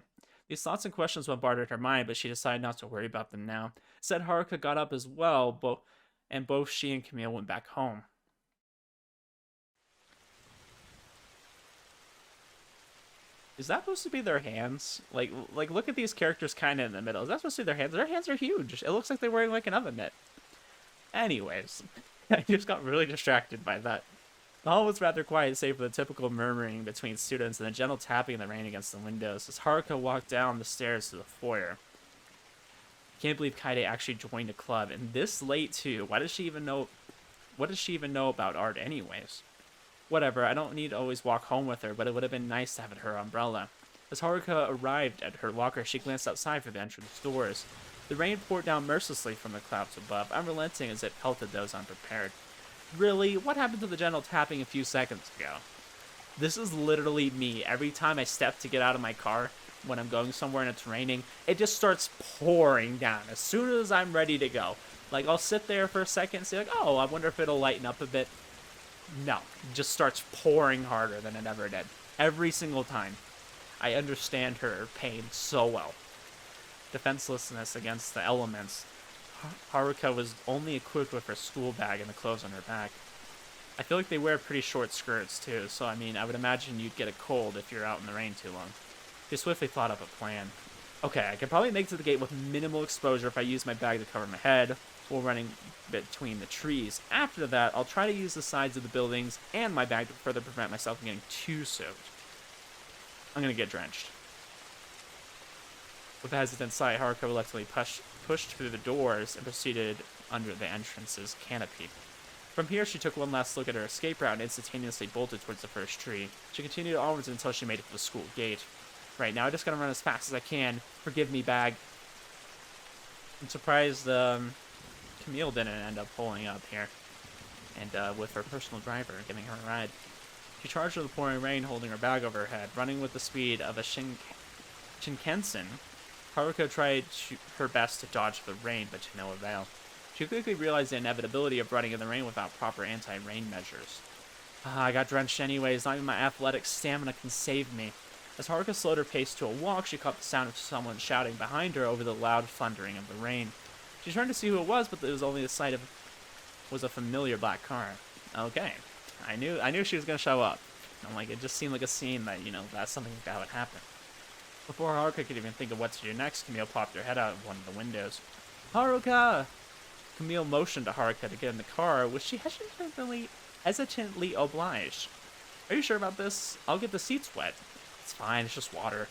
These thoughts and questions bombarded her mind, but she decided not to worry about them now. Instead, Haruka got up as well, and both she and Camille went back home. Is that supposed to be their hands? Like look at these characters kind of in the middle. Is that supposed to be their hands? Their hands are huge. It looks like they're wearing like an oven mitt. Anyways, I just got really distracted by that. The hall was rather quiet, save for the typical murmuring between students and the gentle tapping of the rain against the windows as Haruka walked down the stairs to the foyer. I can't believe Kaede actually joined a club, and this late too. Why does she even know? What does she even know about art anyways? Whatever, I don't need to always walk home with her, but it would have been nice to have her umbrella. As Haruka arrived at her locker, she glanced outside for the entrance doors. The rain poured down mercilessly from the clouds above, unrelenting as it pelted those unprepared. Really? What happened to the gentle tapping a few seconds ago? This is literally me. Every time I step to get out of my car, when I'm going somewhere and it's raining, it just starts pouring down as soon as I'm ready to go. Like, I'll sit there for a second and say, like, oh, I wonder if it'll lighten up a bit. No, it just starts pouring harder than it ever did. Every single time. I understand her pain so well. Defenselessness against the elements. Haruka was only equipped with her school bag and the clothes on her back. I feel like they wear pretty short skirts too, so I mean, I would imagine you'd get a cold if you're out in the rain too long. They swiftly thought up a plan. Okay, I can probably make it to the gate with minimal exposure if I use my bag to cover my head while running between the trees. After that, I'll try to use the sides of the buildings and my bag to further prevent myself from getting too soaked. I'm gonna get drenched. With a hesitant sigh, Haruka reluctantly pushed through the doors and proceeded under the entrance's canopy. From here, she took one last look at her escape route and instantaneously bolted towards the first tree. She continued onwards until she made it to the school gate. Right, now I just gotta run as fast as I can. Forgive me, bag. I'm surprised Camille didn't end up pulling up here. And with her personal driver giving her a ride. She charged with the pouring rain, holding her bag over her head. Running with the speed of a Shinkansen, Haruka tried her best to dodge the rain, but to no avail. She quickly realized the inevitability of running in the rain without proper anti-rain measures. I got drenched anyways. Not even my athletic stamina can save me. As Haruka slowed her pace to a walk, she caught the sound of someone shouting behind her over the loud thundering of the rain. She turned to see who it was, but it was only the sight of a familiar black car. Okay, I knew she was gonna show up. I'm like, it just seemed like a scene that that's something like that would happen. Before Haruka could even think of what to do next, Camille popped her head out of one of the windows. Haruka! Camille motioned to Haruka to get in the car, which she hesitantly obliged. Are you sure about this? I'll get the seats wet. It's fine, it's just water.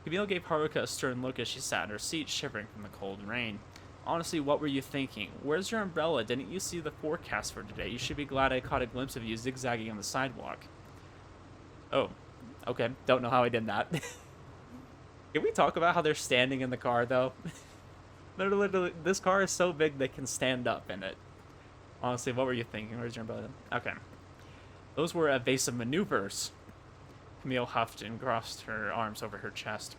Camille gave Haruka a stern look as she sat in her seat, shivering from the cold rain. Honestly, what were you thinking? Where's your umbrella? Didn't you see the forecast for today? You should be glad I caught a glimpse of you zigzagging on the sidewalk. Oh, okay. Don't know how I did that. Can we talk about how they're standing in the car, though? Literally, this car is so big they can stand up in it. Honestly, what were you thinking? Where's your umbrella? Okay. Those were evasive maneuvers. Camille huffed and crossed her arms over her chest.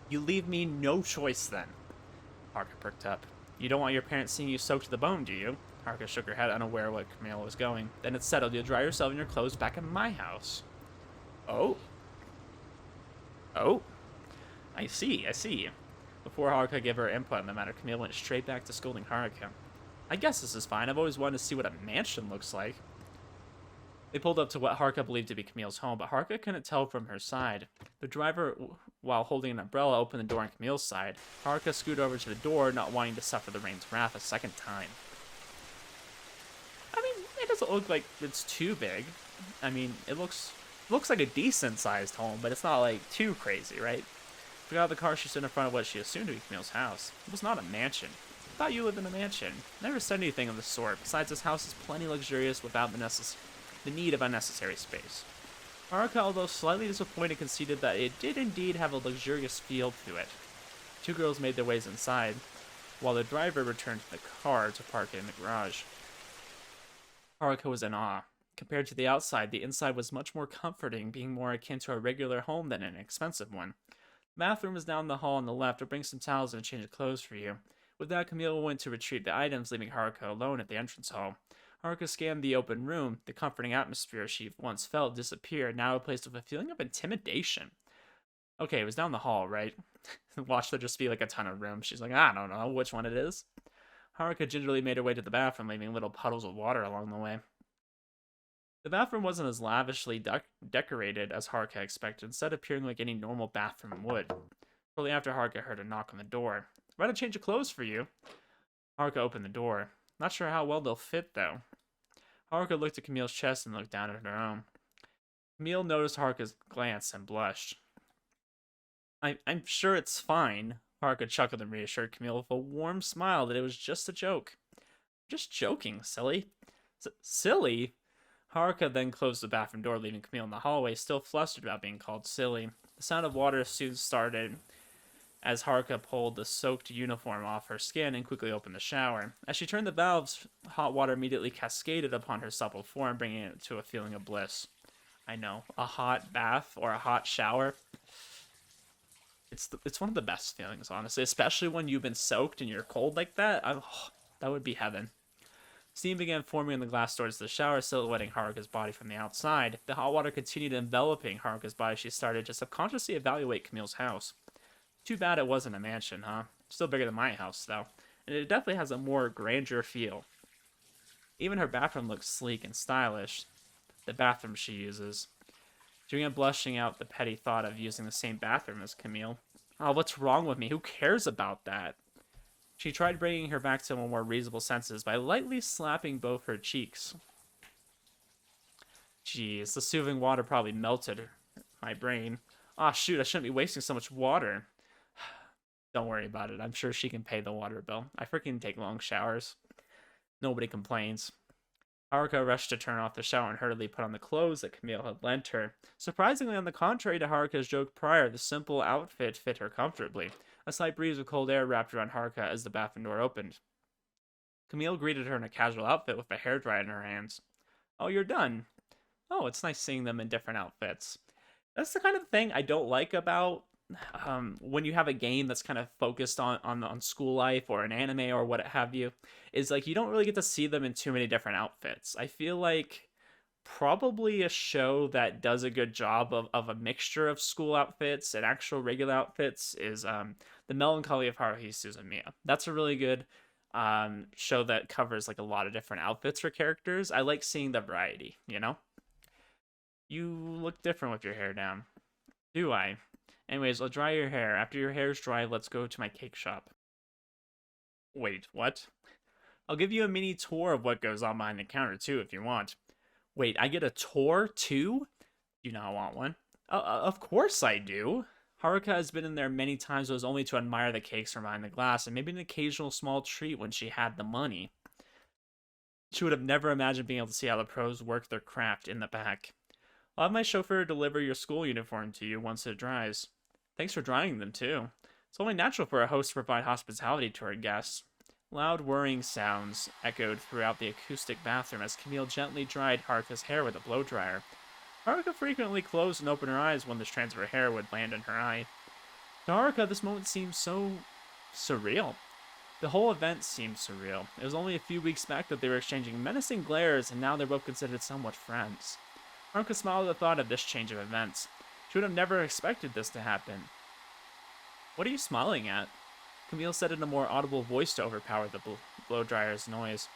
You leave me no choice, then. Haruka perked up. You don't want your parents seeing you soaked to the bone, do you? Haruka shook her head, unaware what Camille was going. Then it's settled. You'll dry yourself and your clothes back in my house. Oh? Oh? I see. Before Haruka gave her input on the matter, Camille went straight back to scolding Haruka. I guess this is fine. I've always wanted to see what a mansion looks like. They pulled up to what Haruka believed to be Camille's home, but Haruka couldn't tell from her side. The driver, while holding an umbrella, opened the door on Camille's side. Haruka scooted over to the door, not wanting to suffer the rain's wrath a second time. I mean, it doesn't look like it's too big. I mean, it looks like a decent-sized home, but it's not, like, too crazy, right? She got out of the car, she stood in front of what she assumed to be Camille's house. It was not a mansion. I thought you lived in a mansion. Never said anything of the sort. Besides, this house is plenty luxurious without the need of unnecessary space. Haruka, although slightly disappointed, conceded that it did indeed have a luxurious feel to it. Two girls made their ways inside, while the driver returned to the car to park it in the garage. Haruka was in awe. Compared to the outside, the inside was much more comforting, being more akin to a regular home than an expensive one. The bathroom is down the hall on the left. I'll bring some towels and a change of clothes for you. With that, Camille went to retrieve the items, leaving Haruka alone at the entrance hall. Haruka scanned the open room. The comforting atmosphere she once felt disappeared, now replaced with a feeling of intimidation. Okay, it was down the hall, right? Watch there just be like a ton of rooms. She's like, I don't know which one it is. Haruka gingerly made her way to the bathroom, leaving little puddles of water along the way. The bathroom wasn't as lavishly decorated as Haruka expected, instead appearing like any normal bathroom would. Shortly after, Haruka heard a knock on the door. Ready to change of clothes for you. Haruka opened the door. Not sure how well they'll fit, though. Haruka looked at Camille's chest and looked down at her own. Camille noticed Haruka's glance and blushed. I'm sure it's fine. Haruka chuckled and reassured Camille with a warm smile that it was just a joke. Just joking, silly. Silly? Haruka then closed the bathroom door, leaving Camille in the hallway, still flustered about being called silly. The sound of water soon started as Haruka pulled the soaked uniform off her skin and quickly opened the shower. As she turned the valves, hot water immediately cascaded upon her supple form, bringing it to a feeling of bliss. I know, a hot bath or a hot shower. It's one of the best feelings, honestly, especially when you've been soaked and you're cold like that. That would be heaven. Steam began forming in the glass doors of the shower, silhouetting Haruka's body from the outside. The hot water continued enveloping Haruka's body. She started to subconsciously evaluate Camille's house. Too bad it wasn't a mansion, huh? Still bigger than my house, though. And it definitely has a more grandeur feel. Even her bathroom looks sleek and stylish. The bathroom she uses. She began blushing out the petty thought of using the same bathroom as Camille. Oh, what's wrong with me? Who cares about that? She tried bringing her back to more reasonable senses by lightly slapping both her cheeks. Jeez, the soothing water probably melted my brain. Ah, shoot, I shouldn't be wasting so much water. Don't worry about it. I'm sure she can pay the water bill. I freaking take long showers. Nobody complains. Haruka rushed to turn off the shower and hurriedly put on the clothes that Camille had lent her. Surprisingly, on the contrary to Haruka's joke prior, the simple outfit fit her comfortably. A slight breeze of cold air wrapped around Haruka as the bathroom door opened. Camille greeted her in a casual outfit with a hairdryer in her hands. Oh, you're done. Oh, it's nice seeing them in different outfits. That's the kind of thing I don't like about when you have a game that's kind of focused on school life or an anime or what have you, is like you don't really get to see them in too many different outfits. I feel like probably a show that does a good job of a mixture of school outfits and actual regular outfits is The Melancholy of Haruhi Suzumiya. That's a really good show that covers like a lot of different outfits for characters. I like seeing the variety, you know? You look different with your hair down. Do I? Anyways, I'll dry your hair. After your hair's dry, let's go to my cake shop. Wait, what? I'll give you a mini tour of what goes on behind the counter, too, if you want. Wait, I get a tour, too? You know I want one. Of course I do. Haruka has been in there many times, but was only to admire the cakes from behind the glass, and maybe an occasional small treat when she had the money. She would have never imagined being able to see how the pros work their craft in the back. I'll have my chauffeur deliver your school uniform to you once it dries. Thanks for drying them, too. It's only natural for a host to provide hospitality to her guests. Loud whirring sounds echoed throughout the acoustic bathroom as Camille gently dried Haruka's hair with a blow-dryer. Haruka frequently closed and opened her eyes when the strands of her hair would land in her eye. To Haruka, this moment seemed so surreal. The whole event seemed surreal. It was only a few weeks back that they were exchanging menacing glares, and now they're both considered somewhat friends. Haruka smiled at the thought of this change of events. She would have never expected this to happen. What are you smiling at? Camille said in a more audible voice to overpower the blow-dryer's noise.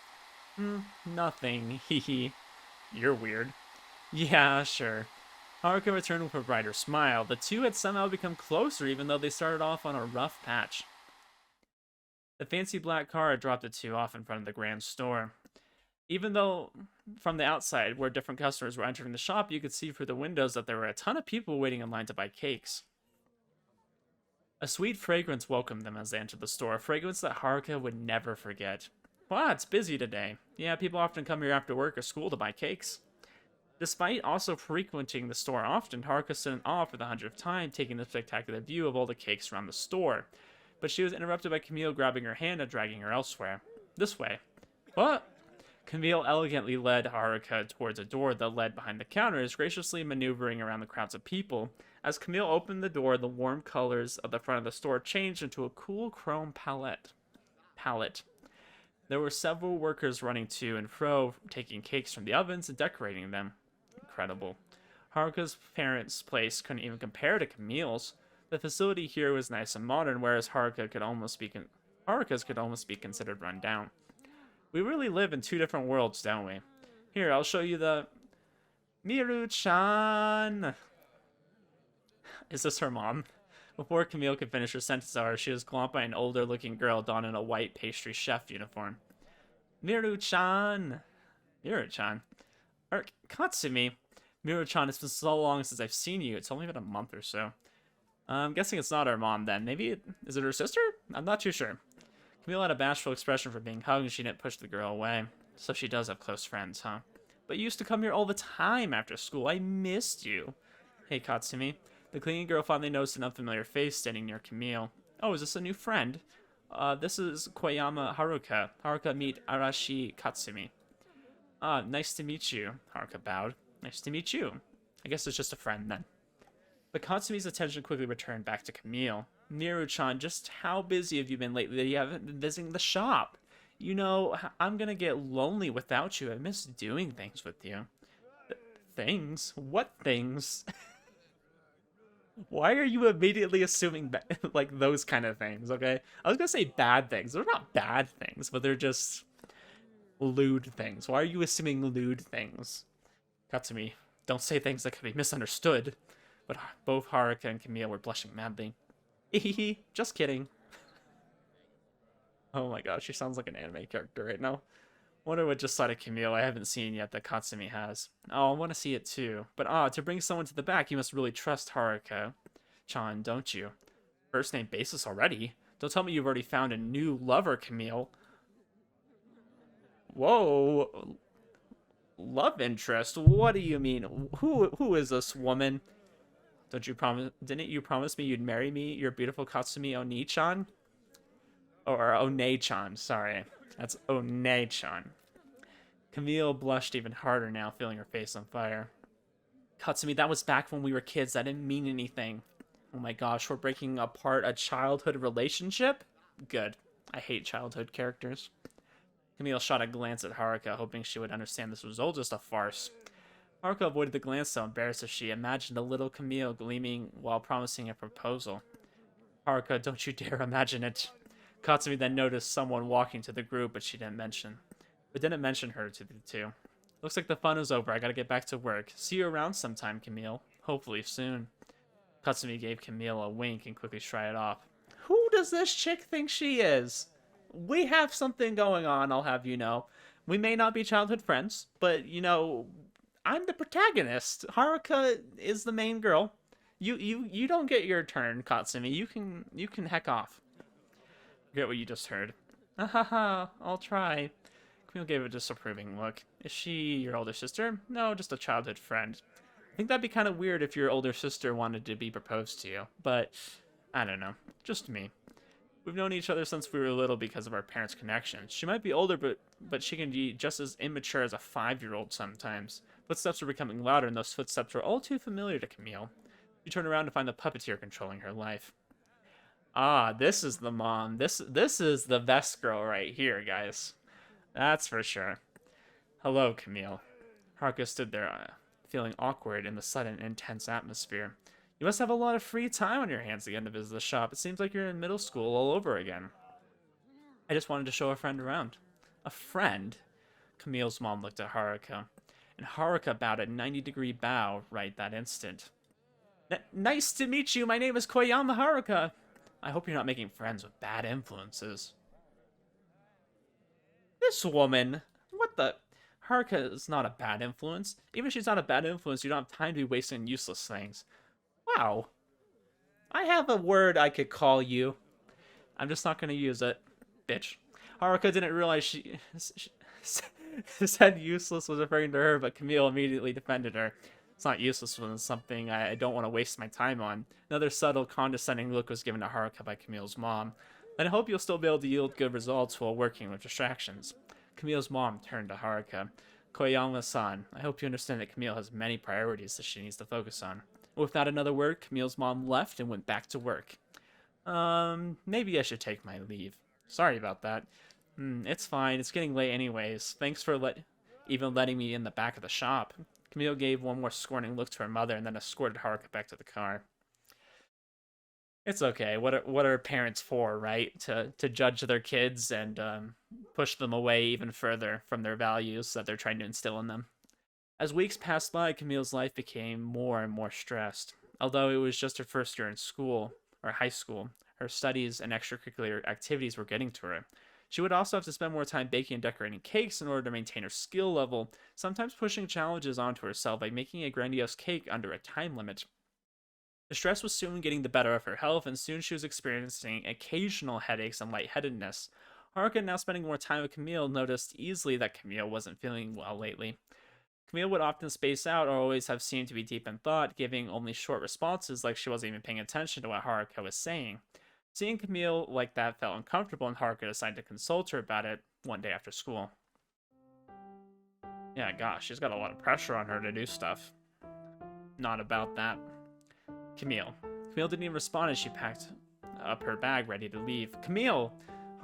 Nothing, hee. You're weird. Yeah, sure. Haruka returned with a brighter smile. The two had somehow become closer even though they started off on a rough patch. The fancy black car had dropped the two off in front of the grand store. Even though from the outside, where different customers were entering the shop, you could see through the windows that there were a ton of people waiting in line to buy cakes. A sweet fragrance welcomed them as they entered the store, a fragrance that Haruka would never forget. Wow, it's busy today. Yeah, people often come here after work or school to buy cakes. Despite also frequenting the store often, Haruka stood in awe for the 100th time, taking the spectacular view of all the cakes around the store. But she was interrupted by Camille grabbing her hand and dragging her elsewhere. This way. What? Camille elegantly led Haruka towards a door that led behind the counters, graciously maneuvering around the crowds of people. As Camille opened the door, the warm colors of the front of the store changed into a cool chrome palette. There were several workers running to and fro, taking cakes from the ovens and decorating them. Incredible. Haruka's parents' place couldn't even compare to Camille's. The facility here was nice and modern, whereas Haruka's could almost be considered run down. We really live in two different worlds, don't we? Here, I'll show you the... Miru-chan! Is this her mom? Before Camille could finish her sentence, however, she was clomped by an older-looking girl donned in a white pastry chef uniform. Miru-chan! Miru-chan? Katsumi! Miru-chan, it's been so long since I've seen you. It's only been a month or so. I'm guessing it's not her mom, then. Maybe is it her sister? I'm not too sure. Camille had a bashful expression for being hugged, and she didn't push the girl away. So she does have close friends, huh? But you used to come here all the time after school. I missed you. Hey, Katsumi. The cleaning girl finally noticed an unfamiliar face standing near Camille. Oh, is this a new friend? This is Koyama Haruka. Haruka, meet Arashi Katsumi. Ah, nice to meet you. Haruka bowed. Nice to meet you. I guess it's just a friend, then. But Katsumi's attention quickly returned back to Camille. Miru-chan, just how busy have you been lately that you haven't been visiting the shop? You know, I'm gonna get lonely without you. I miss doing things with you. Things? What things? Why are you immediately assuming like those kind of things, okay? I was gonna say bad things. They're not bad things, but they're just lewd things. Why are you assuming lewd things? Katsumi, Don't say things that could be misunderstood. But both Haruka and Camille were blushing madly. Hehehe, just kidding. Oh my gosh, she sounds like an anime character right now. Wonder what just side of Camille I haven't seen yet that Katsumi has. Oh, I want to see it too. But to bring someone to the back, you must really trust Haruka-chan, don't you? First name basis already? Don't tell me you've already found a new lover, Camille. Whoa. Love interest? What do you mean? Who is this woman? Didn't you promise me you'd marry me, your beautiful Katsumi Oni-chan? Or One-chan, sorry. That's One-chan. Camille blushed even harder now, feeling her face on fire. Katsumi, that was back when we were kids. That didn't mean anything. Oh my gosh, we're breaking apart a childhood relationship? Good. I hate childhood characters. Camille shot a glance at Haruka, hoping she would understand this was all just a farce. Haruka avoided the glance so embarrassed as she imagined a little Camille gleaming while promising a proposal. Haruka, don't you dare imagine it. Katsumi then noticed someone walking to the group, but didn't mention her to the two. Looks like the fun is over. I gotta get back to work. See you around sometime, Camille. Hopefully soon. Katsumi gave Camille a wink and quickly shied it off. Who does this chick think she is? We have something going on, I'll have you know. We may not be childhood friends, but, you know, I'm the protagonist. Haruka is the main girl. You don't get your turn, Katsumi. You can heck off. Forget what you just heard. Ahaha, I'll try. Camille gave a disapproving look. Is she your older sister? No, just a childhood friend. I think that'd be kind of weird if your older sister wanted to be proposed to you, but I don't know. Just me. We've known each other since we were little because of our parents' connections. She might be older, but she can be just as immature as a 5-year-old sometimes. Footsteps were becoming louder, and those footsteps were all too familiar to Camille. She turned around to find the puppeteer controlling her life. Ah, this is the mom. This is the best girl right here, guys. That's for sure. Hello, Camille. Haruka stood there, feeling awkward in the sudden, intense atmosphere. You must have a lot of free time on your hands again to visit the shop. It seems like you're in middle school all over again. I just wanted to show a friend around. A friend? Camille's mom looked at Haruka, and Haruka bowed a 90-degree bow right that instant. Nice to meet you. My name is Koyama Haruka. I hope you're not making friends with bad influences. This woman. What the? Haruka is not a bad influence. Even if she's not a bad influence, you don't have time to be wasting useless things. Wow. I have a word I could call you. I'm just not going to use it. Bitch. Haruka didn't realize she said useless was referring to her, but Camille immediately defended her. It's not useless when it's something I don't want to waste my time on. Another subtle, condescending look was given to Haruka by Camille's mom. Then I hope you'll still be able to yield good results while working with distractions. Camille's mom turned to Haruka. Koyama-san, I hope you understand that Camille has many priorities that she needs to focus on. Without another word, Camille's mom left and went back to work. Maybe I should take my leave. Sorry about that. It's fine. It's getting late anyways. Thanks for even letting me in the back of the shop. Camille gave one more scorning look to her mother and then escorted Haruka back to the car. It's okay. What are parents for, right? To judge their kids and push them away even further from their values that they're trying to instill in them. As weeks passed by, Camille's life became more and more stressed. Although it was just her first year in school, or high school, her studies and extracurricular activities were getting to her. She would also have to spend more time baking and decorating cakes in order to maintain her skill level, sometimes pushing challenges onto herself by making a grandiose cake under a time limit. The stress was soon getting the better of her health, and soon she was experiencing occasional headaches and lightheadedness. Haruka, now spending more time with Camille, noticed easily that Camille wasn't feeling well lately. Camille would often space out or always have seemed to be deep in thought, giving only short responses like she wasn't even paying attention to what Haruka was saying. Seeing Camille like that felt uncomfortable, and Haruka decided to consult her about it one day after school. Yeah, gosh, she's got a lot of pressure on her to do stuff. Not about that. Camille. Camille didn't even respond as she packed up her bag, ready to leave. Camille!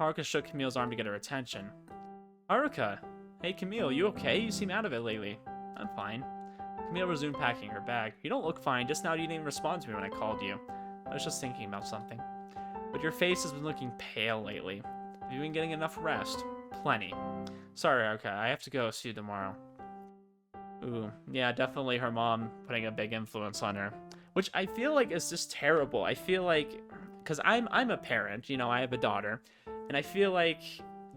Haruka shook Camille's arm to get her attention. Haruka! Hey, Camille, you okay? You seem out of it lately. I'm fine. Camille resumed packing her bag. You don't look fine. Just now you didn't even respond to me when I called you. I was just thinking about something. But your face has been looking pale lately. Have you been getting enough rest? Plenty. Sorry, Haruka. I have to go. See you tomorrow. Ooh, yeah, definitely her mom putting a big influence on her, which I feel like is just terrible. I feel like, because I'm a parent, you know, I have a daughter, and I feel like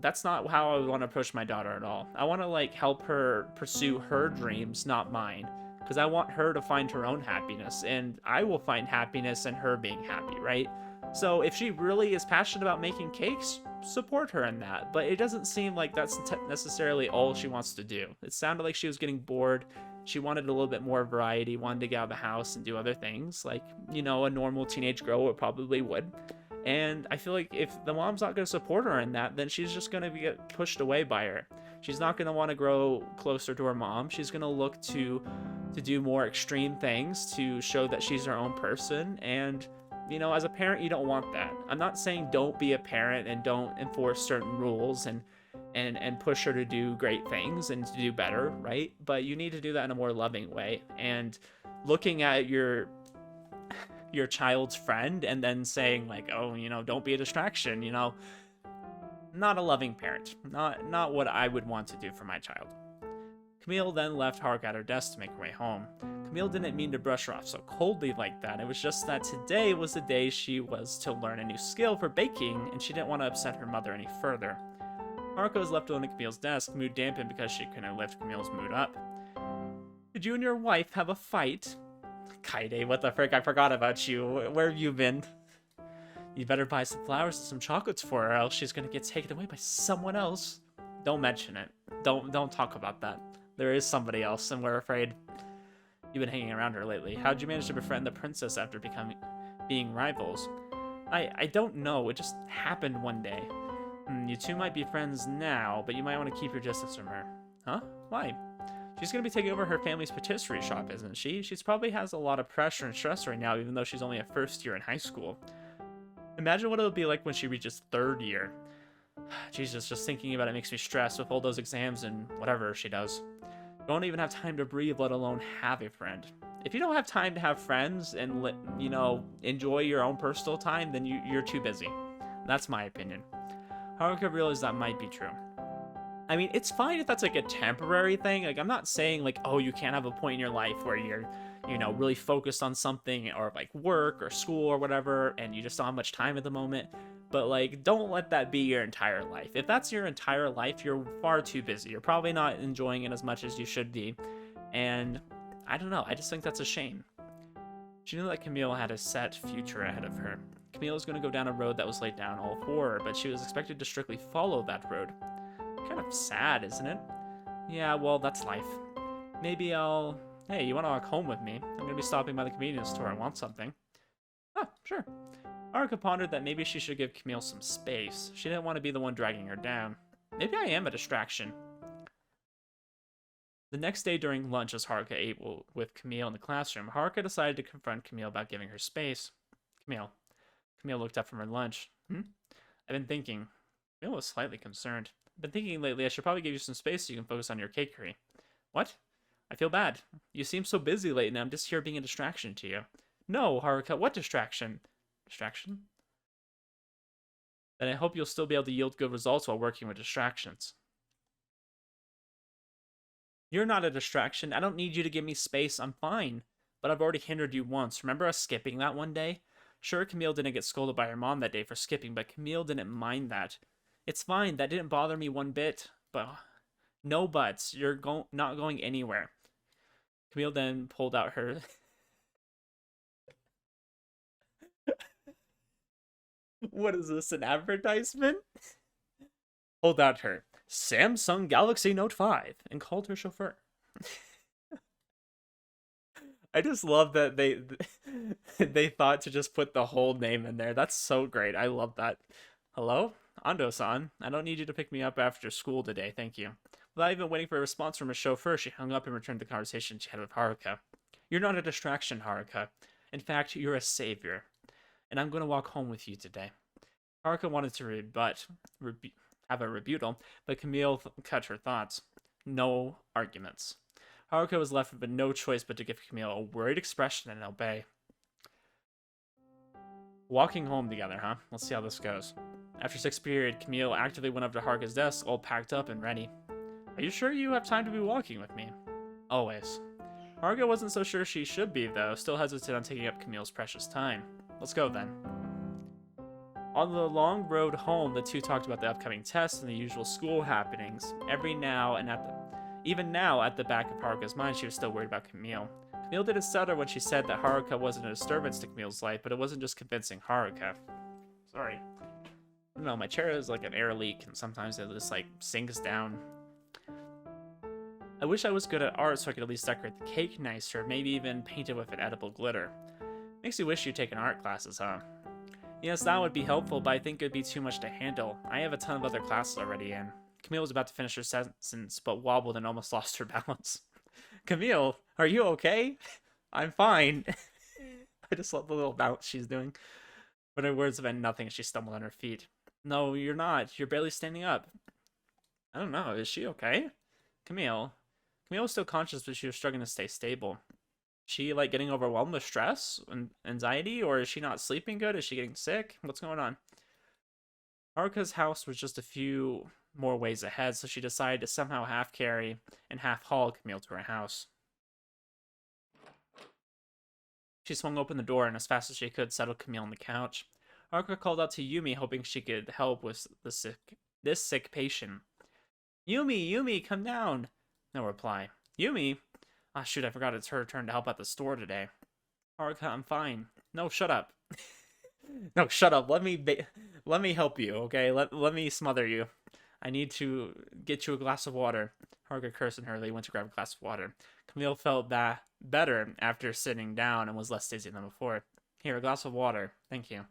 that's not how I would want to approach my daughter at all. I want to like help her pursue her dreams, not mine, because I want her to find her own happiness, and I will find happiness in her being happy, right? So if she really is passionate about making cakes, support her in that. But it doesn't seem like that's necessarily all she wants to do. It sounded like she was getting bored. She wanted a little bit more variety, wanted to get out of the house and do other things, like, you know, a normal teenage girl would probably would. And I feel like if the mom's not going to support her in that, then she's just going to get pushed away by her. She's not going to want to grow closer to her mom. She's going to look to do more extreme things to show that she's her own person. And you know, as a parent, you don't want that. I'm not saying don't be a parent and don't enforce certain rules and push her to do great things and to do better, right? But you need to do that in a more loving way. And looking at your child's friend and then saying like, oh, you know, don't be a distraction, you know, not a loving parent. Not what I would want to do for my child. Camille then left Haruka at her desk to make her way home. Camille didn't mean to brush her off so coldly like that. It was just that today was the day she was to learn a new skill for baking, and she didn't want to upset her mother any further. Haruka was left alone at Camille's desk, mood dampened because she couldn't lift Camille's mood up. Did you and your wife have a fight? Kaide, what the frick? I forgot about you. Where have you been? You better buy some flowers and some chocolates for her, or else she's gonna get taken away by someone else. Don't mention it. Don't talk about that. There is somebody else, and we're afraid. You've been hanging around her lately. How'd you manage to befriend the princess after being rivals? I don't know. It just happened one day. You two might be friends now, but you might want to keep your distance from her. Huh? Why? She's going to be taking over her family's patisserie shop, isn't she? She's probably has a lot of pressure and stress right now, even though she's only a first year in high school. Imagine what it'll be like when she reaches third year. Jesus, just thinking about it makes me stressed with all those exams and whatever she does. You don't even have time to breathe, let alone have a friend. If you don't have time to have friends and, you know, enjoy your own personal time, then you're too busy. That's my opinion. Haruka realized that might be true. I mean, it's fine if that's like a temporary thing. Like, I'm not saying like, oh, you can't have a point in your life where you're, you know, really focused on something or like work or school or whatever, and you just don't have much time at the moment. But like, don't let that be your entire life. If that's your entire life, you're far too busy. You're probably not enjoying it as much as you should be. And I don't know, I just think that's a shame. She knew that Camille had a set future ahead of her. Camille was going to go down a road that was laid down all for her, but she was expected to strictly follow that road. Kind of sad, isn't it? Yeah, well, that's life. Maybe I'll... Hey, you want to walk home with me? I'm going to be stopping by the convenience store. I want something. Ah, sure. Haruka pondered that maybe she should give Camille some space. She didn't want to be the one dragging her down. Maybe I am a distraction. The next day during lunch, as Haruka ate with Camille in the classroom, Haruka decided to confront Camille about giving her space. Camille. Camille looked up from her lunch. I've been thinking. Camille was slightly concerned. I've been thinking lately I should probably give you some space so you can focus on your cakery. What? I feel bad. You seem so busy lately and I'm just here being a distraction to you. No, Haruka, what distraction? Distraction? Then I hope you'll still be able to yield good results while working with distractions. You're not a distraction. I don't need you to give me space. I'm fine. But I've already hindered you once. Remember us skipping that one day? Sure, Camille didn't get scolded by her mom that day for skipping, but Camille didn't mind that. It's fine. That didn't bother me one bit. But no buts. You're not going anywhere. Camille then pulled out her... What is this, an advertisement? Pulled out her Samsung Galaxy Note 5 and called her chauffeur. I just love that they thought to just put the whole name in there. That's so great. I love that. Hello? Ando-san, I don't need you to pick me up after school today, thank you. Without even waiting for a response from her chauffeur, she hung up and returned the conversation she had with Haruka. You're not a distraction, Haruka. In fact, you're a savior. And I'm going to walk home with you today. Haruka wanted to have a rebuttal, but Camille cut her thoughts. No arguments. Haruka was left with no choice but to give Camille a worried expression and obey. Walking home together, huh? Let's see how this goes. After 6th period, Camille actively went up to Haruka's desk, all packed up and ready. Are you sure you have time to be walking with me? Always. Haruka wasn't so sure she should be, though, still hesitant on taking up Camille's precious time. Let's go, then. On the long road home, the two talked about the upcoming tests and the usual school happenings. Even now, at the back of Haruka's mind, she was still worried about Camille. Camille didn't stutter when she said that Haruka wasn't a disturbance to Camille's life, but it wasn't just convincing Haruka. Sorry. I don't know, my chair is like an air leak, and sometimes it just, like, sinks down. I wish I was good at art so I could at least decorate the cake nicer, maybe even paint it with an edible glitter. Makes you wish you'd taken art classes, huh? Yes, that would be helpful, but I think it'd be too much to handle. I have a ton of other classes already in. Camille was about to finish her sentence, but wobbled and almost lost her balance. Camille, are you okay? I'm fine. I just love the little bounce she's doing. But her words meant nothing as she stumbled on her feet. No, you're not. You're barely standing up. I don't know. Is she okay? Camille was still conscious, but she was struggling to stay stable. Is she, like, getting overwhelmed with stress and anxiety, or is she not sleeping good? Is she getting sick? What's going on? Haruka's house was just a few more ways ahead, so she decided to somehow half-carry and half-haul Camille to her house. She swung open the door and as fast as she could settled Camille on the couch. Haruka called out to Yumi, hoping she could help with this sick patient. Yumi, come down! No reply. Yumi? Ah, shoot, I forgot it's her turn to help at the store today. Haruka, I'm fine. No, shut up. No, shut up. Let me help you, okay? Let me smother you. I need to get you a glass of water. Haruka cursed and hurriedly went to grab a glass of water. Camille felt better after sitting down and was less dizzy than before. Here, a glass of water. Thank you.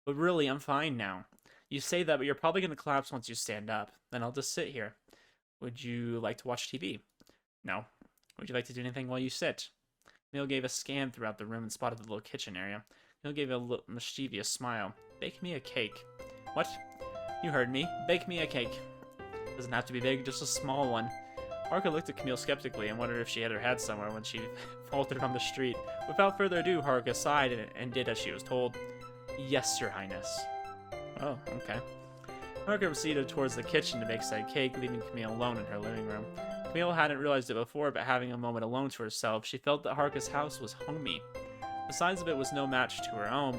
But really, I'm fine now. You say that, but you're probably going to collapse once you stand up. Then I'll just sit here. Would you like to watch TV? No. Would you like to do anything while you sit? Camille gave a scan throughout the room and spotted the little kitchen area. Camille gave a little mischievous smile. Bake me a cake. What? You heard me. Bake me a cake. Doesn't have to be big, just a small one. Haruka looked at Camille skeptically and wondered if she had her head somewhere when she faltered on the street. Without further ado, Haruka sighed and did as she was told. Yes, Your Highness. Oh, okay. Haruka proceeded towards the kitchen to bake said cake, leaving Camille alone in her living room. Camille hadn't realized it before, but having a moment alone to herself, she felt that Haruka's house was homey. The size of it was no match to her own,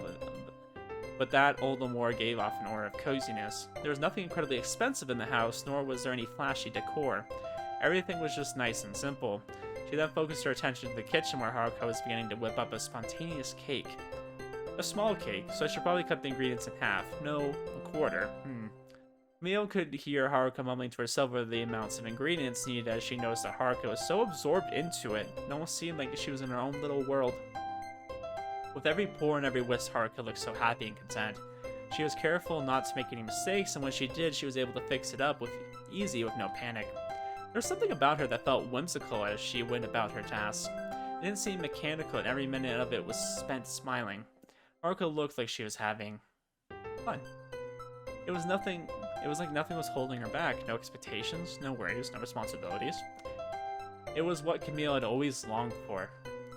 but that all the more gave off an aura of coziness. There was nothing incredibly expensive in the house, nor was there any flashy decor. Everything was just nice and simple. She then focused her attention to the kitchen where Haruka was beginning to whip up a spontaneous cake. A small cake, so I should probably cut the ingredients in half. No, a quarter. Camille could hear Haruka mumbling to herself over the amounts of ingredients needed as she noticed that Haruka was so absorbed into it, it almost seemed like she was in her own little world. With every pour and every whisk, Haruka looked so happy and content. She was careful not to make any mistakes, and when she did, she was able to fix it up with no panic. There was something about her that felt whimsical as she went about her tasks. It didn't seem mechanical, and every minute of it was spent smiling. Haruka looked like she was having fun. It was like nothing was holding her back. No expectations, no worries, no responsibilities. It was what Camille had always longed for.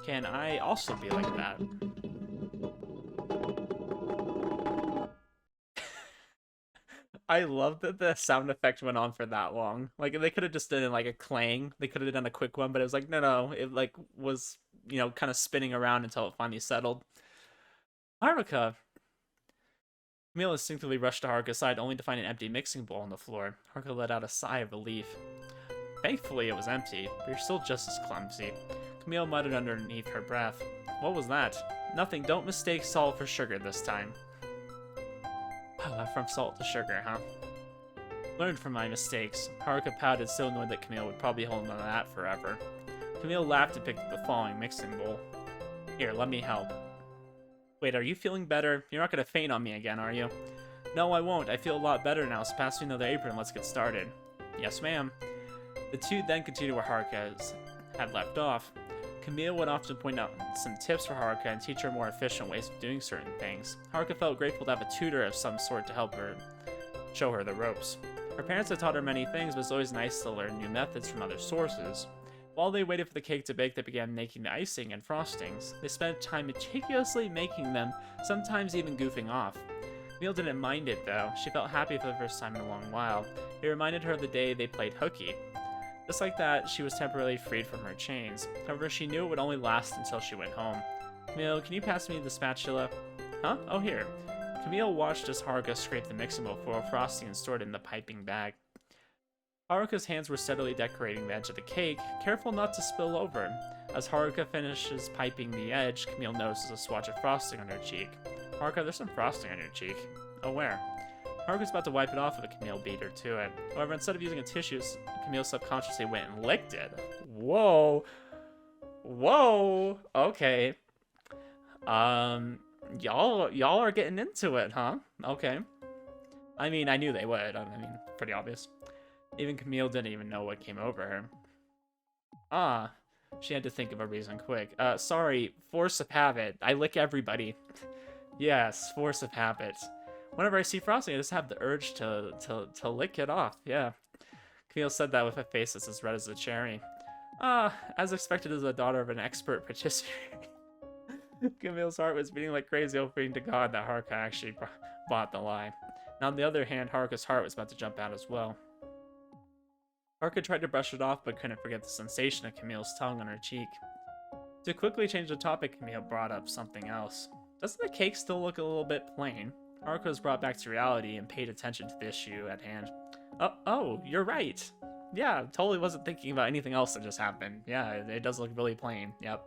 Can I also be like that? I love that the sound effect went on for that long. Like, they could have just done like a clang. They could have done a quick one, but it was like, no. It like was, kind of spinning around until it finally settled. Haruka. Camille instinctively rushed to Haruka's side, only to find an empty mixing bowl on the floor. Haruka let out a sigh of relief. Thankfully, it was empty, but you're still just as clumsy. Camille muttered underneath her breath. What was that? Nothing. Don't mistake salt for sugar this time. From salt to sugar, huh? Learned from my mistakes. Haruka pouted, so annoyed that Camille would probably hold on to that forever. Camille laughed and picked up the following mixing bowl. Here, let me help. Wait, are you feeling better? You're not going to faint on me again, are you? No, I won't. I feel a lot better now, so pass me another apron and let's get started. Yes, ma'am. The two then continued where Haruka had left off. Camille would often point out some tips for Haruka and teach her more efficient ways of doing certain things. Haruka felt grateful to have a tutor of some sort to help her show her the ropes. Her parents had taught her many things, but it's always nice to learn new methods from other sources. While they waited for the cake to bake, they began making the icing and frostings. They spent time meticulously making them, sometimes even goofing off. Camille didn't mind it, though. She felt happy for the first time in a long while. It reminded her of the day they played hooky. Just like that, she was temporarily freed from her chains. However, she knew it would only last until she went home. Camille, can you pass me the spatula? Huh? Oh, here. Camille watched as Haruka scraped the mixing bowl full of frosting and stored it in the piping bag. Haruka's hands were steadily decorating the edge of the cake, careful not to spill over. As Haruka finishes piping the edge, Camille notices a swatch of frosting on her cheek. Haruka, there's some frosting on your cheek. Oh, where? Haruka's about to wipe it off with a Camille beat her to it. However, instead of using a tissue, Camille subconsciously went and licked it. Whoa. Whoa. Okay. Y'all are getting into it, huh? Okay. I mean, I knew they would. I mean, pretty obvious. Even Camille didn't even know what came over her. Ah, she had to think of a reason quick. Sorry, force of habit. I lick everybody. Yes, force of habit. Whenever I see frosting, I just have the urge to lick it off. Yeah. Camille said that with a face that's as red as a cherry. Ah, as expected as the daughter of an expert patisserie. Camille's heart was beating like crazy, hoping to God that Haruka actually bought the lie. Now, on the other hand, Haruka's heart was about to jump out as well. Haruka tried to brush it off, but couldn't forget the sensation of Camille's tongue on her cheek. To quickly change the topic, Camille brought up something else. Doesn't the cake still look a little bit plain? Haruka was brought back to reality and paid attention to the issue at hand. Oh, you're right. Yeah, totally wasn't thinking about anything else that just happened. Yeah, it does look really plain. Yep.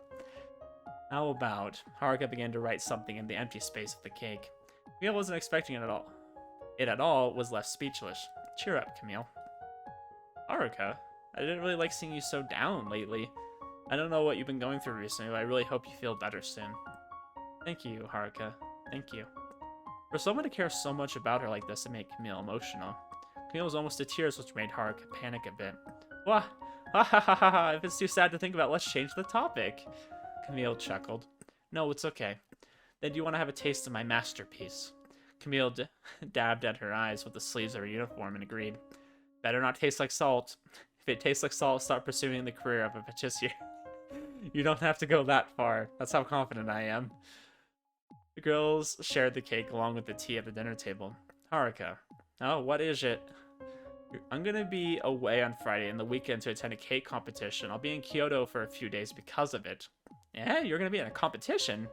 How about? Haruka began to write something in the empty space of the cake. Camille wasn't expecting it at all. It at all was left speechless. Cheer up, Camille. Haruka, I didn't really like seeing you so down lately. I don't know what you've been going through recently, but I really hope you feel better soon. Thank you, Haruka. Thank you. For someone to care so much about her like this, it made Camille emotional. Camille was almost to tears, which made Haruka panic a bit. Wah! Ha ha ha ha! If it's too sad to think about, let's change the topic. Camille chuckled. No, it's okay. Then do you want to have a taste of my masterpiece? Camille dabbed at her eyes with the sleeves of her uniform and agreed. Better not taste like salt. If it tastes like salt, start pursuing the career of a patisserie. You don't have to go that far. That's how confident I am. The girls shared the cake along with the tea at the dinner table. Haruka. Oh, what is it? I'm gonna be away on Friday and the weekend to attend a cake competition. I'll be in Kyoto for a few days because of it. Yeah, you're gonna be in a competition?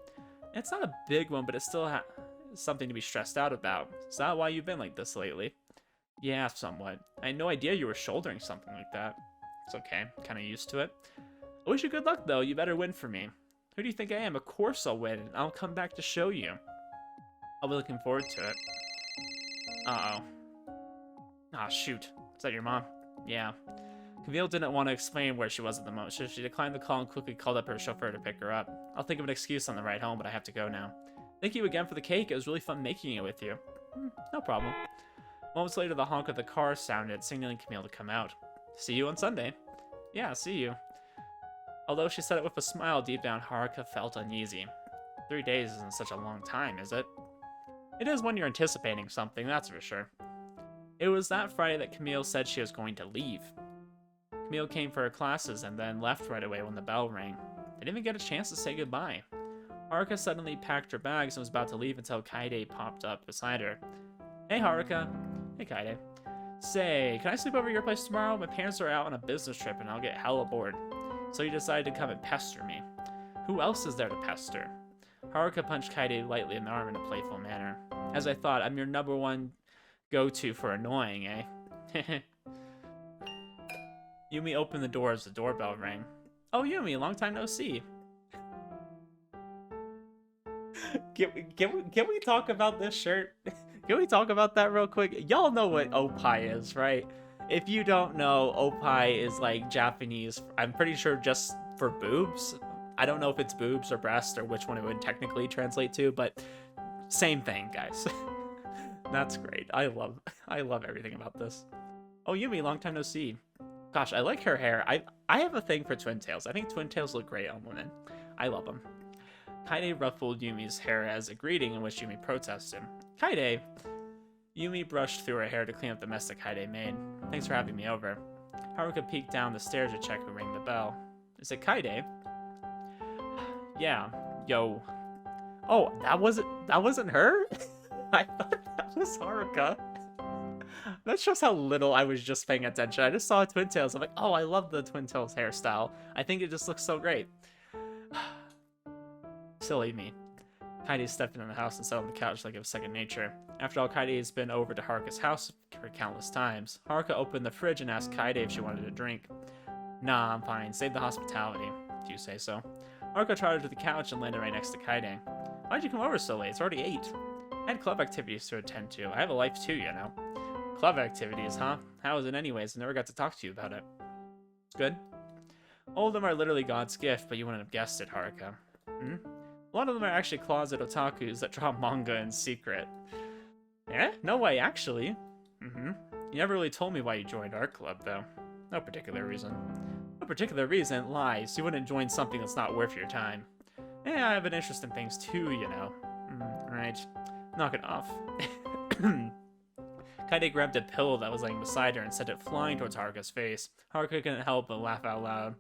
It's not a big one, but it's still something to be stressed out about. Is that why you've been like this lately? Yeah, somewhat. I had no idea you were shouldering something like that. It's okay, kind of used to it. I wish you good luck, though. You better win for me. Who do you think I am? Of course I'll win, and I'll come back to show you. I'll be looking forward to it. Uh-oh. Ah, shoot. Is that your mom? Yeah. Camille didn't want to explain where she was at the moment, so she declined the call and quickly called up her chauffeur to pick her up. I'll think of an excuse on the ride home, but I have to go now. Thank you again for the cake. It was really fun making it with you. No problem. Moments later, the honk of the car sounded, signaling Camille to come out. See you on Sunday. Yeah, see you. Although she said it with a smile, deep down, Haruka felt uneasy. 3 days isn't such a long time, is it? It is when you're anticipating something, that's for sure. It was that Friday that Camille said she was going to leave. Camille came for her classes and then left right away when the bell rang. They didn't even get a chance to say goodbye. Haruka suddenly packed her bags and was about to leave until Kaede popped up beside her. Hey, Haruka. Hey, Kaede. Say, can I sleep over at your place tomorrow? My parents are out on a business trip and I'll get hella bored. So you decided to come and pester me. Who else is there to pester? Haruka punched Kaede lightly in the arm in a playful manner. As I thought, I'm your number one go-to for annoying, eh? Yumi opened the door as the doorbell rang. Oh, Yumi, long time no see. Can we talk about this shirt? Can we talk about that real quick? Y'all know what opai is, right? If you don't know, opai is like Japanese, I'm pretty sure just for boobs. I don't know if it's boobs or breast or which one it would technically translate to, but same thing, guys. That's great. I love everything about this. Oh, Yumi, long time no see. Gosh, I like her hair. I have a thing for twin tails. I think twin tails look great on women. I love them. Kaede ruffled Yumi's hair as a greeting in which Yumi protested. Kaede! Yumi brushed through her hair to clean up the mess that Kaede made. Thanks for having me over. Haruka peeked down the stairs to check who rang the bell. Is it Kaede? Yeah. Yo. Oh, that wasn't her? I thought that was Haruka. That shows how little I was just paying attention. I just saw Twin Tails. I'm like, oh, I love the Twin Tails hairstyle. I think it just looks so great. Silly me. Kaede stepped into the house and sat on the couch like it was second nature. After all, Kaede has been over to Haruka's house for countless times. Haruka opened the fridge and asked Kaede if she wanted a drink. Nah, I'm fine. Save the hospitality, if you say so. Haruka trotted to the couch and landed right next to Kaede. Why'd you come over so late? It's already 8. I had club activities to attend to. I have a life too, you know. Club activities, huh? How is it anyways? I never got to talk to you about it. It's good. All of them are literally God's gift, but you wouldn't have guessed it, Haruka. Hmm? A lot of them are actually closet otakus that draw manga in secret. Eh? No way, actually. You never really told me why you joined our club, though. No particular reason. No particular reason? Lies. You wouldn't join something that's not worth your time. Yeah, I have an interest in things too, you know. Right. Knock it off. Kaede grabbed a pillow that was laying beside her and sent it flying towards Haruka's face. Haruka couldn't help but laugh out loud.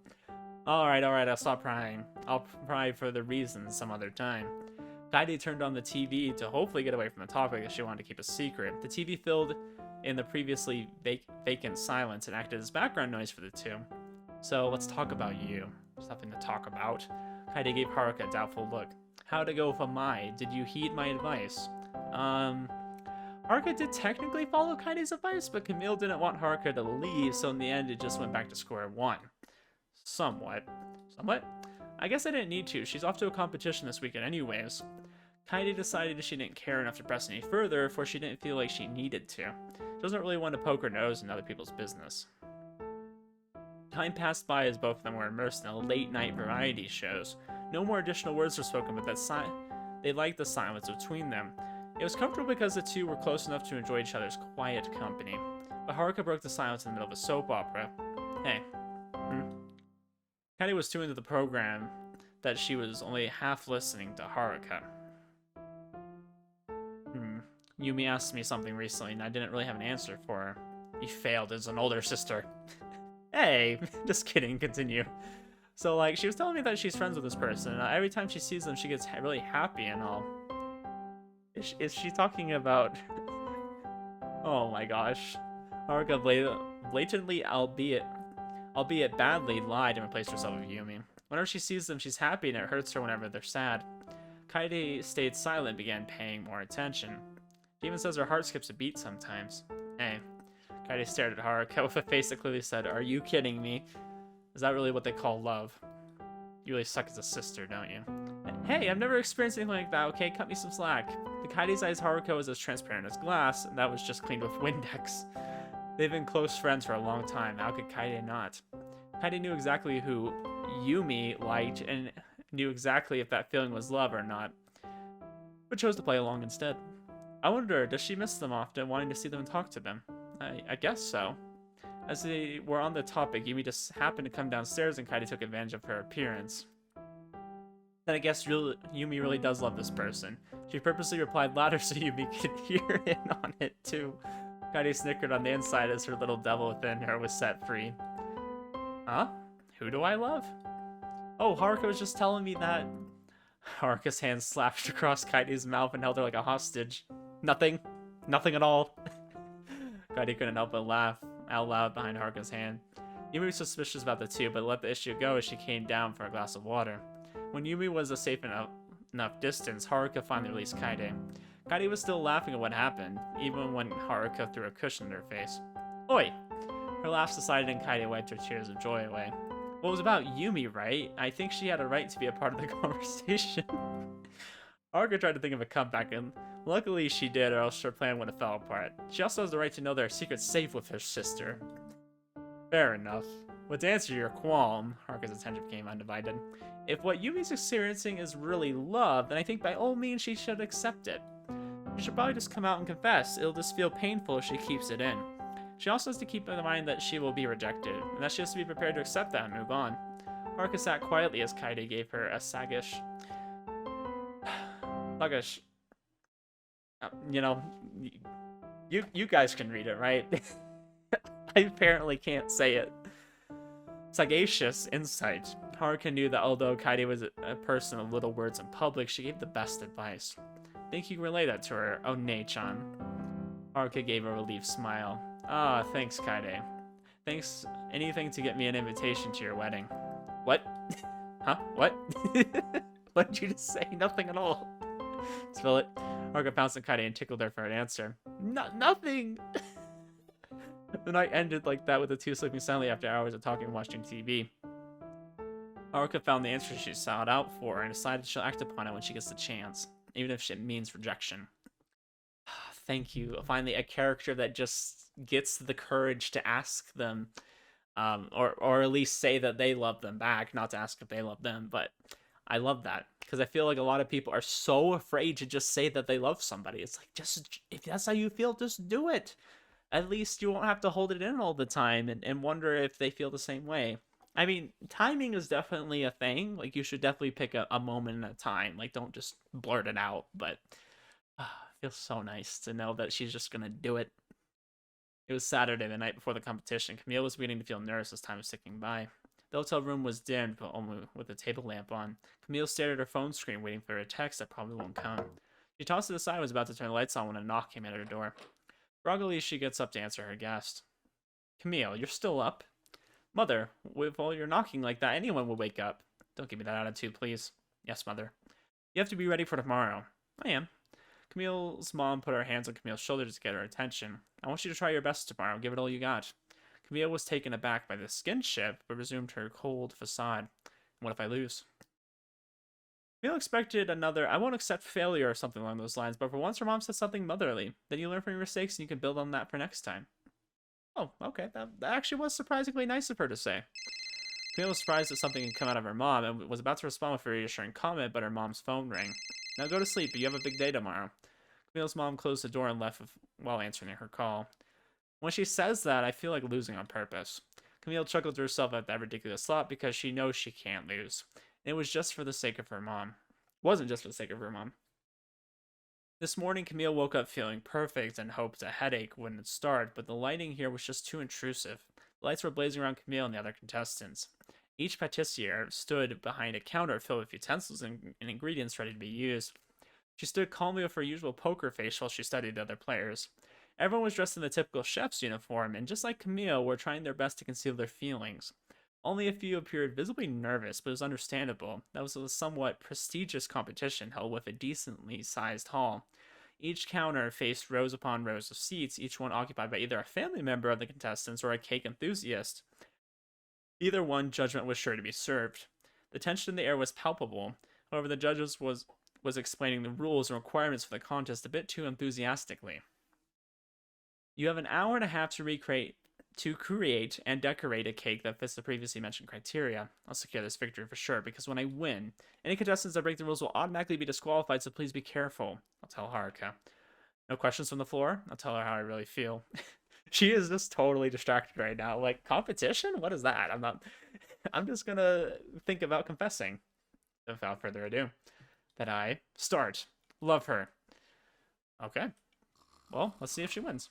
Alright, I'll stop crying. I'll cry for the reasons some other time. Kaede turned on the TV to hopefully get away from the topic that she wanted to keep a secret. The TV filled in the previously vacant silence and acted as background noise for the two. So, let's talk about you. There's nothing to talk about. Kaede gave Haruka a doubtful look. How'd it go with Amai? Did you heed my advice? Haruka did technically follow Kaede's advice, but Camille didn't want Haruka to leave, so in the end it just went back to square one. Somewhat. Somewhat? I guess I didn't need to. She's off to a competition this weekend anyways. Kaede decided she didn't care enough to press any further, for she didn't feel like she needed to. She doesn't really want to poke her nose in other people's business. Time passed by as both of them were immersed in late-night variety shows. No more additional words were spoken, but they liked the silence between them. It was comfortable because the two were close enough to enjoy each other's quiet company. But Haruka broke the silence in the middle of a soap opera. Hey. Kaede was too into the program that she was only half listening to Haruka. Yumi asked me something recently, and I didn't really have an answer for her. You failed as an older sister. Hey, just kidding, continue. So, like, she was telling me that she's friends with this person, and every time she sees them, she gets really happy and all. Is she talking about... Oh my gosh. Haruka blatantly, albeit badly, lied and replaced herself with Yumi. Whenever she sees them, she's happy, and it hurts her whenever they're sad. Kaede stayed silent and began paying more attention. She even says her heart skips a beat sometimes. Hey. Kaede stared at Haruka with a face that clearly said, "Are you kidding me? Is that really what they call love? You really suck as a sister, don't you?" Hey, I've never experienced anything like that, okay? Cut me some slack. The Kaide's eyes Haruka was as transparent as glass, and that was just cleaned with Windex. They've been close friends for a long time. How could Kaede not? Kaede knew exactly who Yumi liked and knew exactly if that feeling was love or not, but chose to play along instead. I wonder, does she miss them often, wanting to see them and talk to them? I guess so. As they were on the topic, Yumi just happened to come downstairs and Kaede took advantage of her appearance. Then I guess Yumi really does love this person. She purposely replied louder so Yumi could hear in on it too. Kaede snickered on the inside as her little devil within her was set free. Huh? Who do I love? Oh, Haruka was just telling me that. Haruka's hand slapped across Kaide's mouth and held her like a hostage. Nothing. Nothing at all. Kaede couldn't help but laugh out loud behind Haruka's hand. Yumi was suspicious about the two, but let the issue go as she came down for a glass of water. When Yumi was a safe enough distance, Haruka finally released Kaede. Kaede was still laughing at what happened, even when Haruka threw a cushion in her face. Oi! Her laugh subsided and Kaede wiped her tears of joy away. Well, it was about Yumi, right? I think she had a right to be a part of the conversation. Haruka tried to think of a comeback, and luckily she did, or else her plan would have fell apart. She also has the right to know their secret's safe with her sister. Fair enough. But to answer your qualm, Haruka's attention became undivided. If what Yumi's experiencing is really love, then I think by all means she should accept it. She should probably just come out and confess. It'll just feel painful if she keeps it in. She also has to keep in mind that she will be rejected, and that she has to be prepared to accept that and move on. Haruka sat quietly as Kaede gave her a sluggish, you know, you guys can read it, right? I apparently can't say it. Sagacious insight. Haruka knew that although Kaede was a person of little words in public, she gave the best advice. Think you can relay that to her, One-chan. Haruka gave a relieved smile. Ah, thanks, Kaide. Thanks anything to get me an invitation to your wedding. What? Huh? What? What did you just say? Nothing at all. Spill it. Haruka pounced on Kaide and tickled her for an answer. Nothing! The night ended like that with the two sleeping soundly after hours of talking and watching TV. Haruka found the answer she sought out for and decided she'll act upon it when she gets the chance, even if it means rejection. Thank you. Finally, a character that just gets the courage to ask them, or at least say that they love them back, not to ask if they love them, but I love that, because I feel like a lot of people are so afraid to just say that they love somebody. It's like, just, if that's how you feel, just do it. At least you won't have to hold it in all the time and wonder if they feel the same way. I mean, timing is definitely a thing. Like, you should definitely pick a moment at a time. Like, don't just blurt it out. But it feels so nice to know that she's just gonna do it. It was Saturday, the night before the competition. Camille was beginning to feel nervous as time was ticking by. The hotel room was dimmed, but only with a table lamp on. Camille stared at her phone screen, waiting for a text that probably won't come. She tossed it aside and was about to turn the lights on when a knock came at her door. Groggily, she gets up to answer her guest. Camille, you're still up? Mother, with all your knocking like that, anyone would wake up. Don't give me that attitude, please. Yes, Mother. You have to be ready for tomorrow. I am. Camille's mom put her hands on Camille's shoulders to get her attention. I want you to try your best tomorrow. Give it all you got. Camille was taken aback by the skinship, but resumed her cold facade. What if I lose? Camille expected another, I won't accept failure or something along those lines, but for once her mom said something motherly. Then you learn from your mistakes and you can build on that for next time. Oh, okay. That actually was surprisingly nice of her to say. Camille was surprised that something had come out of her mom and was about to respond with a reassuring comment, but her mom's phone rang. Now go to sleep, but you have a big day tomorrow. Camille's mom closed the door and left while answering her call. When she says that, I feel like losing on purpose. Camille chuckled to herself at that ridiculous thought because she knows she can't lose. It was just for the sake of her mom. It wasn't just for the sake of her mom. This morning, Camille woke up feeling perfect and hoped a headache wouldn't start, but the lighting here was just too intrusive. The lights were blazing around Camille and the other contestants. Each pâtissier stood behind a counter filled with utensils and ingredients ready to be used. She stood calmly with her usual poker face while she studied the other players. Everyone was dressed in the typical chef's uniform, and just like Camille, were trying their best to conceal their feelings. Only a few appeared visibly nervous, but it was understandable. That was a somewhat prestigious competition held with a decently sized hall. Each counter faced rows upon rows of seats, each one occupied by either a family member of the contestants or a cake enthusiast. Either one, judgment was sure to be served. The tension in the air was palpable. However, the judges was explaining the rules and requirements for the contest a bit too enthusiastically. You have an hour and a half to create and decorate a cake that fits the previously mentioned criteria. I'll secure this victory for sure, because when I win, any contestants that break the rules will automatically be disqualified, so please be careful. I'll tell Haruka. No questions from the floor? I'll tell her how I really feel. She is just totally distracted right now. Like, competition? What is that? I'm just gonna think about confessing. Without further ado, that I start. Love her. Okay. Well, let's see if she wins.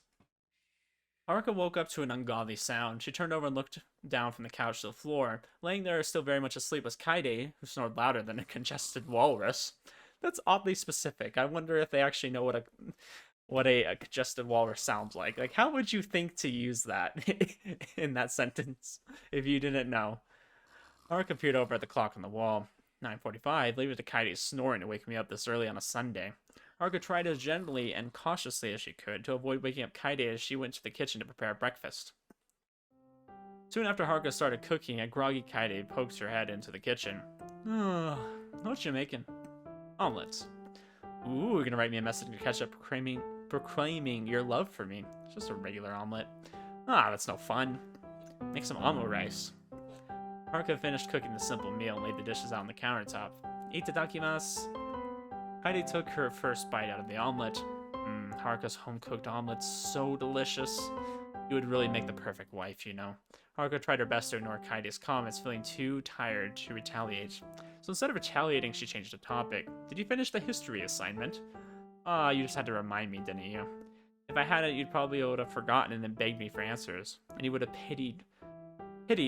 Haruka woke up to an ungodly sound. She turned over and looked down from the couch to the floor. Laying there, still very much asleep, was Kaide, who snored louder than a congested walrus. That's oddly specific. I wonder if they actually know what a congested walrus sounds like. Like, how would you think to use that in that sentence if you didn't know? Haruka peered over at the clock on the wall. 9:45, leave it to Kaide's snoring to wake me up this early on a Sunday. Haruka tried as gently and cautiously as she could to avoid waking up Kaide as she went to the kitchen to prepare breakfast. Soon after Haruka started cooking, a groggy Kaide poked her head into the kitchen. What you making? Omelets. Ooh, you're gonna write me a message to catch up proclaiming your love for me. It's just a regular omelet. That's no fun. Make some omelet rice. Haruka finished cooking the simple meal and laid the dishes out on the countertop. Itadakimasu. Kaide took her first bite out of the omelet. Haruka's home-cooked omelet's so delicious. You would really make the perfect wife, you know. Haruka tried her best to ignore Kaide's comments, feeling too tired to retaliate. So instead of retaliating, she changed the topic. Did you finish the history assignment? You just had to remind me, didn't you? If I hadn't, you'd probably would have forgotten and then begged me for answers. And you would have pitied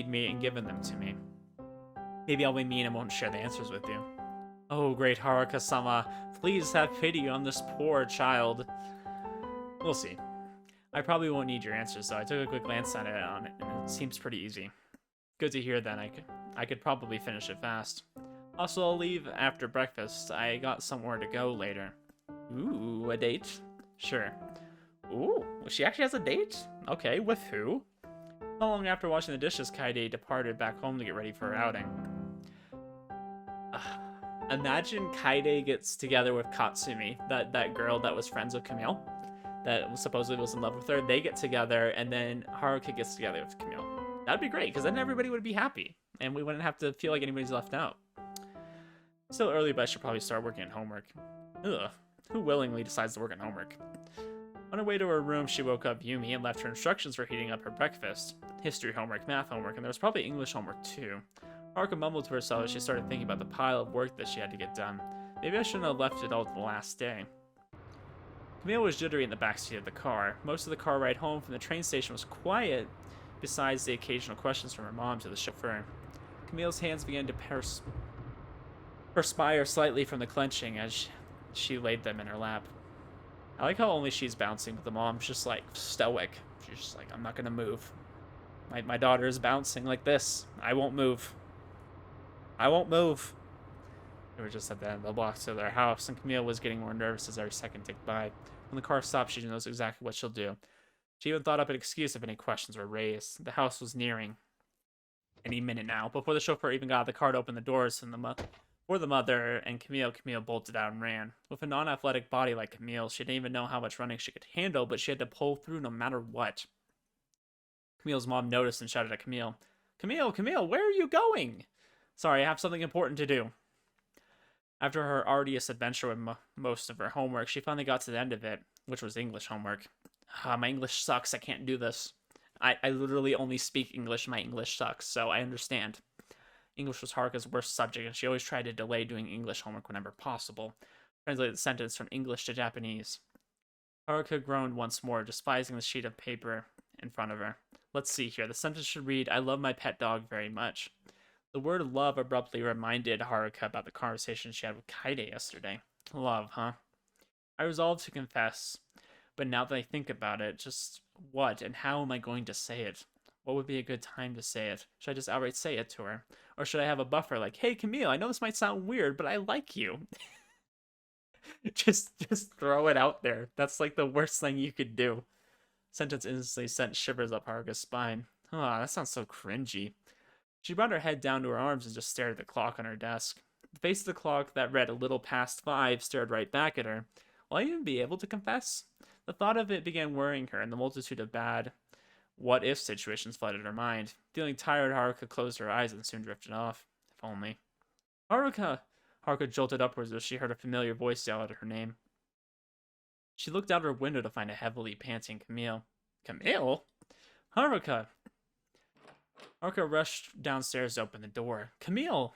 me and given them to me. Maybe I'll be mean and won't share the answers with you. Oh, great Haruka-sama, please have pity on this poor child. We'll see. I probably won't need your answers, so I took a quick glance at it, and it seems pretty easy. Good to hear then. I could probably finish it fast. Also, I'll leave after breakfast. I got somewhere to go later. Ooh, a date? Sure. Ooh, she actually has a date? Okay, with who? Not long after washing the dishes, Kaede departed back home to get ready for her outing. Imagine Kaede gets together with Katsumi, that girl that was friends with Camille, that supposedly was in love with her. They get together, and then Haruka gets together with Camille. That'd be great, because then everybody would be happy, and we wouldn't have to feel like anybody's left out. Still early, but I should probably start working on homework. Ugh, who willingly decides to work on homework? On her way to her room, she woke up Yumi and left her instructions for heating up her breakfast. History homework, math homework, and there was probably English homework too. Haruka mumbled to herself as she started thinking about the pile of work that she had to get done. Maybe I shouldn't have left it all to the last day. Camille was jittery in the backseat of the car. Most of the car ride home from the train station was quiet, besides the occasional questions from her mom to the chauffeur. Camille's hands began to perspire slightly from the clenching as she laid them in her lap. I like how only she's bouncing, but the mom's just like stoic. She's just like, I'm not gonna move. My daughter is bouncing like this. I won't move. I won't move. They were just at the end of the block to their house, and Camille was getting more nervous as every second ticked by. When the car stopped, she knows exactly what she'll do. She even thought up an excuse if any questions were raised. The house was nearing any minute now. Before the chauffeur even got out of the car to open the doors for the mother and Camille bolted out and ran. With a non-athletic body like Camille, she didn't even know how much running she could handle, but she had to pull through no matter what. Camille's mom noticed and shouted at Camille, Camille, where are you going? Sorry, I have something important to do. After her arduous adventure with most of her homework, she finally got to the end of it, which was English homework. My English sucks, I can't do this. I literally only speak English, my English sucks, so I understand. English was Haruka's worst subject, and she always tried to delay doing English homework whenever possible. Translate the sentence from English to Japanese. Haruka groaned once more, despising the sheet of paper in front of her. Let's see here. The sentence should read, I love my pet dog very much. The word love abruptly reminded Haruka about the conversation she had with Kaede yesterday. Love, huh? I resolved to confess, but now that I think about it, just what and how am I going to say it? What would be a good time to say it? Should I just outright say it to her? Or should I have a buffer like, hey Camille, I know this might sound weird, but I like you. just throw it out there. That's like the worst thing you could do. Sentence instantly sent shivers up Haruka's spine. Oh, that sounds so cringy. She brought her head down to her arms and just stared at the clock on her desk. The face of the clock that read a little past 5 stared right back at her. Will I even be able to confess? The thought of it began worrying her, and the multitude of bad what-if situations flooded her mind. Feeling tired, Haruka closed her eyes and soon drifted off. If only. Haruka! Haruka jolted upwards as she heard a familiar voice yell out her name. She looked out her window to find a heavily panting Camille. Camille? Haruka! Haruka rushed downstairs to open the door. Camille!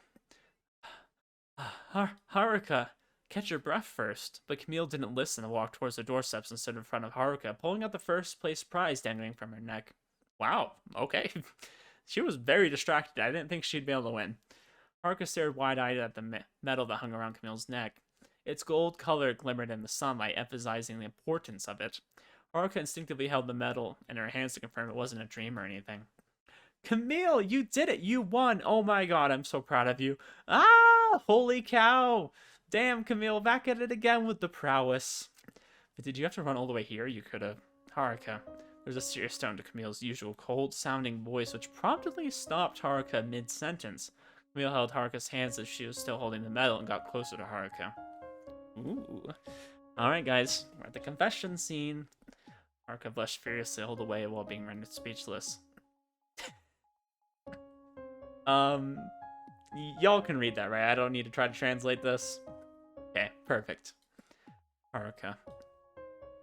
Haruka! Catch your breath first. But Camille didn't listen and walked towards the doorsteps and stood in front of Haruka, pulling out the first place prize dangling from her neck. Wow, okay. She was very distracted. I didn't think she'd be able to win. Haruka stared wide-eyed at the medal that hung around Camille's neck. Its gold color glimmered in the sunlight, emphasizing the importance of it. Haruka instinctively held the medal in her hands to confirm it wasn't a dream or anything. Camille, you did it! You won! Oh my god, I'm so proud of you. Ah! Holy cow! Damn, Camille, back at it again with the prowess. But did you have to run all the way here? You could have. Haruka. There was a serious tone to Camille's usual cold-sounding voice, which promptly stopped Haruka mid-sentence. Camille held Haruka's hands as she was still holding the medal and got closer to Haruka. Ooh. Alright, guys. We're at the confession scene. Haruka blushed furiously all the way while being rendered speechless. Y'all can read that, right? I don't need to try to translate this. Okay, perfect. Haruka.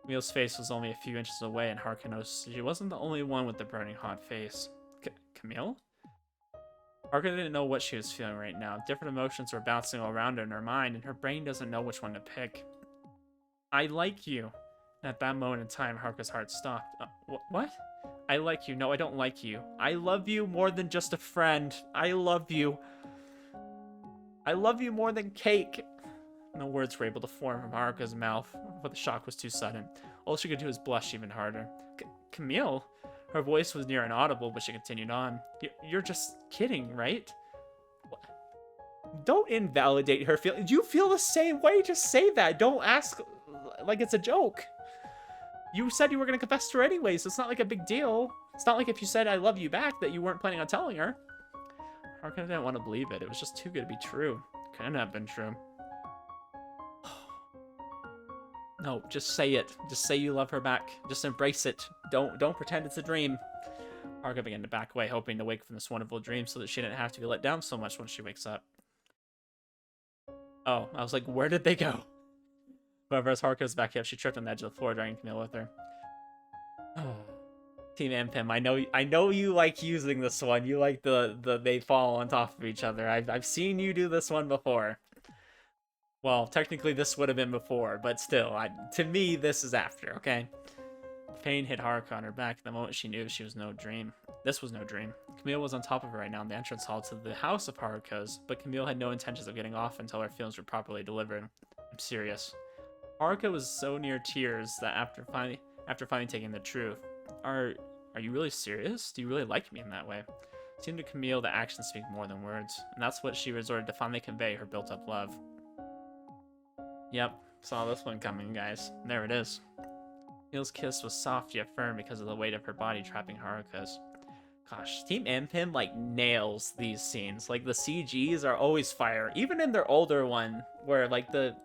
Camille's face was only a few inches away, and Haruka noticed she wasn't the only one with the burning hot face. Camille? Haruka didn't know what she was feeling right now. Different emotions were bouncing all around her in her mind, and her brain doesn't know which one to pick. I like you. And at that moment in time, Haruka's heart stopped. What? I like you. No, I don't like you. I love you more than just a friend. I love you. I love you more than cake. No words were able to form from Haruka's mouth, but the shock was too sudden. All she could do was blush even harder. Camille? Her voice was near inaudible, but she continued on. You're just kidding, right? Don't invalidate her feelings. You feel the same way, just say that. Don't ask like it's a joke. You said you were going to confess to her anyways, so it's not like a big deal. It's not like if you said I love you back that you weren't planning on telling her. Haruka didn't want to believe it. It was just too good to be true. Couldn't have been true. No, just say it. Just say you love her back. Just embrace it. Don't pretend it's a dream. Haruka began to back away, hoping to wake from this wonderful dream so that she didn't have to be let down so much when she wakes up. Oh, I was like, where did they go? However, as Haruka was back up, she tripped on the edge of the floor, dragging Camille with her. Team Anpim, I know you like using this one. You like the they fall on top of each other. I've seen you do this one before. Well, technically this would have been before, but still, to me, this is after, okay? Pain hit Haruka on her back the moment she knew she was no dream. This was no dream. Camille was on top of her right now in the entrance hall to the house of Haruka's, but Camille had no intentions of getting off until her feelings were properly delivered. I'm serious. Haruka was so near tears that after finally taking the truth, Are you really serious? Do you really like me in that way? It seemed to Camille that actions speak more than words, and that's what she resorted to finally convey her built-up love. Yep, saw this one coming, guys. There it is. Camille's kiss was soft yet firm because of the weight of her body trapping Haruka's. Gosh, Team Anpim, like, nails these scenes. Like, the CGs are always fire. Even in their older one, where, like, the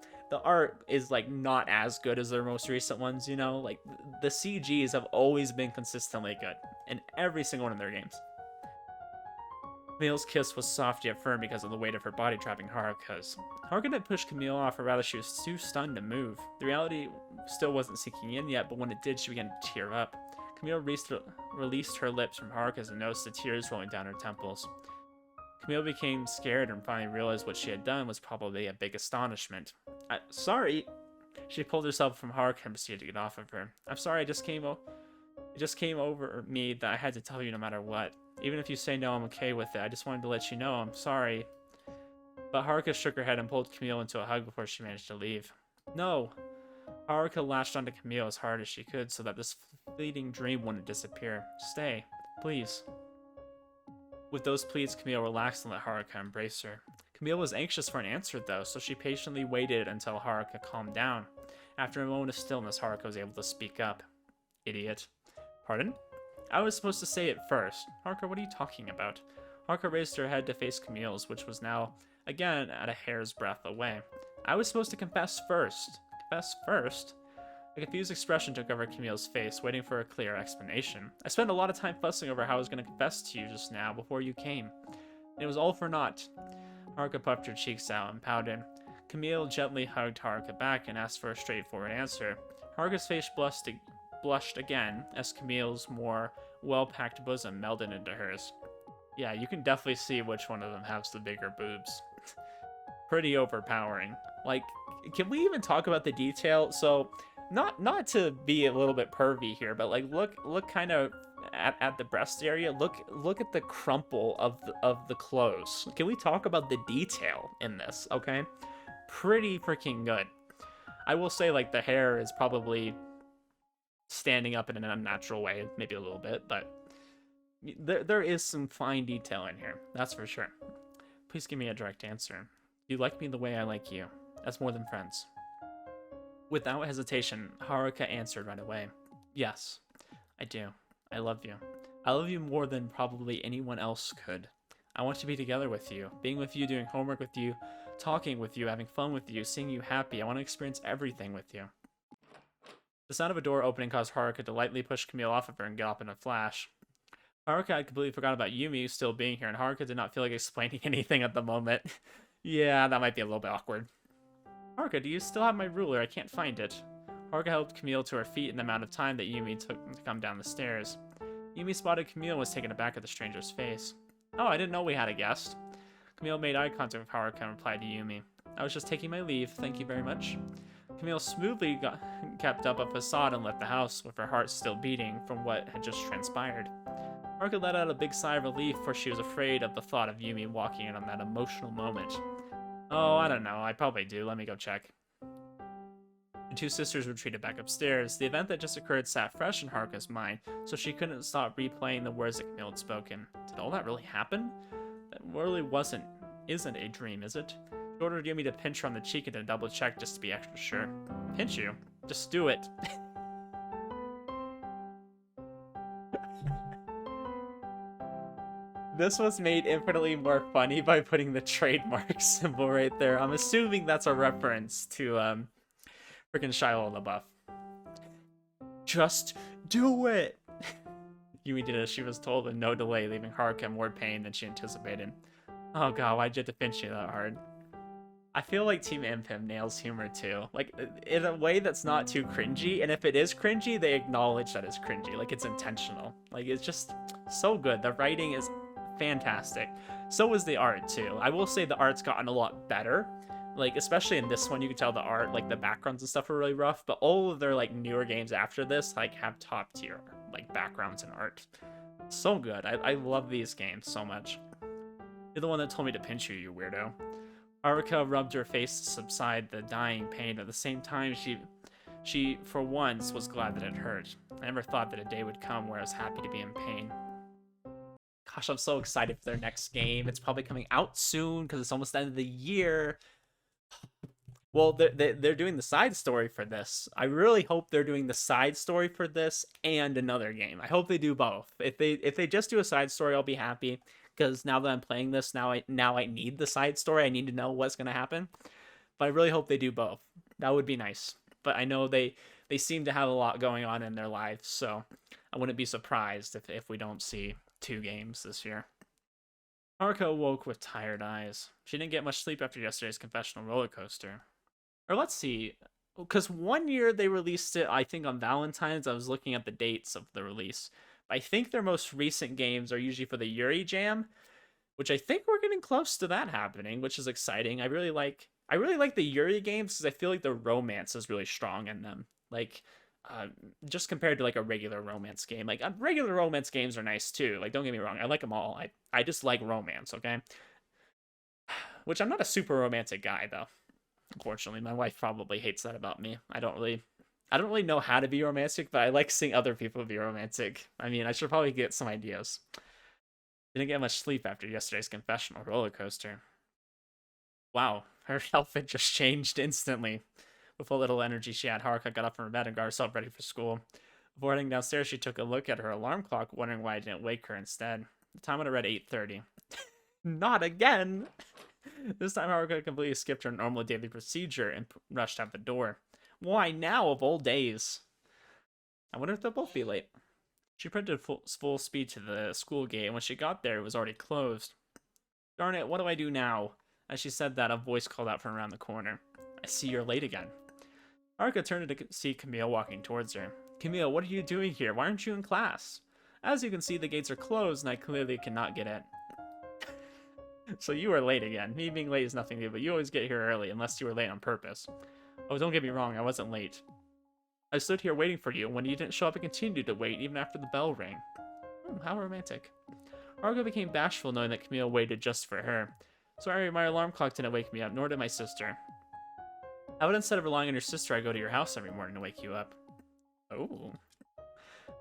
art is, like, not as good as their most recent ones, you know? Like, the CGs have always been consistently good in every single one of their games. Camille's kiss was soft yet firm because of the weight of her body trapping Haruka's. Haruka didn't push Camille off, or rather she was too stunned to move. The reality still wasn't sinking in yet, but when it did, she began to tear up. Camille released her lips from Haruka's and noticed the tears rolling down her temples. Camille became scared and finally realized what she had done was probably a big astonishment. Sorry. She pulled herself from Haruka and proceeded to get off of her. I'm sorry, it just came over me that I had to tell you no matter what. Even if you say no, I'm okay with it. I just wanted to let you know I'm sorry. But Haruka shook her head and pulled Camille into a hug before she managed to leave. No. Haruka latched onto Camille as hard as she could so that this fleeting dream wouldn't disappear. Stay, please. With those pleas, Camille relaxed and let Haruka embrace her. Camille was anxious for an answer, though, so she patiently waited until Haruka calmed down. After a moment of stillness, Haruka was able to speak up. Idiot. Pardon? I was supposed to say it first. Haruka, what are you talking about? Haruka raised her head to face Camille's, which was now, again, at a hair's breadth away. I was supposed to confess first. Confess first? A confused expression took over Camille's face, waiting for a clear explanation. I spent a lot of time fussing over how I was going to confess to you just now, before you came. And it was all for naught. Haruka puffed her cheeks out and pouted. Camille gently hugged Haruka back and asked for a straightforward answer. Haruka's face blushed again as Camille's more well-packed bosom melded into hers. Yeah, you can definitely see which one of them has the bigger boobs. Pretty overpowering. Like, can we even talk about the detail? So, not to be a little bit pervy here, but like look kind of at the breast area. Look at the crumple of the clothes. Can we talk about the detail in this? Okay, pretty freaking good. I will say, like, the hair is probably standing up in an unnatural way, maybe a little bit, but there is some fine detail in here, that's for sure. Please give me a direct answer. Do you like me the way I like you, as more than friends? Without hesitation, Haruka answered right away. Yes, I do. I love you. I love you more than probably anyone else could. I want to be together with you, being with you, doing homework with you, talking with you, having fun with you, seeing you happy. I want to experience everything with you. The sound of a door opening caused Haruka to lightly push Camille off of her and get up in a flash. Haruka had completely forgotten about Yumi still being here, and Haruka did not feel like explaining anything at the moment. Yeah, that might be a little bit awkward. Haruka, do you still have my ruler? I can't find it. Haruka helped Camille to her feet in the amount of time that Yumi took to come down the stairs. Yumi spotted Camille and was taken aback at the stranger's face. Oh, I didn't know we had a guest. Camille made eye contact with Haruka and replied to Yumi. I was just taking my leave, thank you very much. Camille smoothly kept up a facade and left the house, with her heart still beating from what had just transpired. Haruka let out a big sigh of relief, for she was afraid of the thought of Yumi walking in on that emotional moment. Oh, I don't know. I probably do. Let me go check. The two sisters retreated back upstairs. The event that just occurred sat fresh in Haruka's mind, so she couldn't stop replaying the words that Camille had spoken. Did all that really happen? That really isn't a dream, is it? She ordered Yumi to pinch her on the cheek and to double check just to be extra sure. Pinch you? Just do it. This was made infinitely more funny by putting the trademark symbol right there. I'm assuming that's a reference to freaking Shiloh LaBeouf. Just do it! Yumi did as she was told with no delay, leaving Haruka in more pain than she anticipated. Oh god, why'd you have to pinch you that hard? I feel like Team Anpim nails humor too. Like, in a way that's not too cringy, and if it is cringy, they acknowledge that it's cringy. Like, it's intentional. Like, it's just so good. The writing is fantastic. So is the art too. I will say the art's gotten a lot better. Like, especially in this one, you can tell the art, like the backgrounds and stuff are really rough, but all of their like newer games after this like have top tier like backgrounds and art. So good. I love these games so much. You're the one that told me to pinch you, you weirdo. Haruka rubbed her face to subside the dying pain. At the same time, she for once was glad that it hurt. I never thought that a day would come where I was happy to be in pain. Gosh, I'm so excited for their next game. It's probably coming out soon because it's almost the end of the year. Well, they're doing the side story for this. I really hope they're doing the side story for this and another game. I hope they do both. If they just do a side story, I'll be happy. Because now that I'm playing this, now I need the side story. I need to know what's gonna happen. But I really hope they do both. That would be nice. But I know they seem to have a lot going on in their lives, so I wouldn't be surprised if we don't see 2 games this year. Haruka awoke with tired eyes. She didn't get much sleep after yesterday's confessional roller coaster. Or let's see, because one year they released it, I think on Valentine's. I was looking at the dates of the release. I think their most recent games are usually for the Yuri Jam, which I think we're getting close to that happening, which is exciting. I really like the Yuri games because I feel like the romance is really strong in them. Like, just compared to like a regular romance game. Like, regular romance games are nice too. Like, don't get me wrong, I like them all. I just like romance, okay? Which I'm not a super romantic guy though. Unfortunately, my wife probably hates that about me. I don't really know how to be romantic, but I like seeing other people be romantic. I mean, I should probably get some ideas. Didn't get much sleep after yesterday's confessional roller coaster. Wow, her outfit just changed instantly. With a little energy she had, Haruka got up from her bed and got herself ready for school. Before heading downstairs, she took a look at her alarm clock, wondering why I didn't wake her instead. The time would have read 8:30. Not again! This time, Haruka completely skipped her normal daily procedure and rushed out the door. Why now, of all days? I wonder if they'll both be late. She sprinted full speed to the school gate, and when she got there, it was already closed. Darn it, what do I do now? As she said that, a voice called out from around the corner. I see you're late again. Haruka turned to see Camille walking towards her. Camille, what are you doing here? Why aren't you in class? As you can see, the gates are closed, and I clearly cannot get in. So you are late again. Me being late is nothing new, but you always get here early, unless you were late on purpose. Oh, don't get me wrong, I wasn't late. I stood here waiting for you, and when you didn't show up, I continued to wait, even after the bell rang. How romantic. Haruka became bashful knowing that Camille waited just for her. Sorry, my alarm clock didn't wake me up, nor did my sister. How about instead of relying on your sister, I go to your house every morning to wake you up? Oh.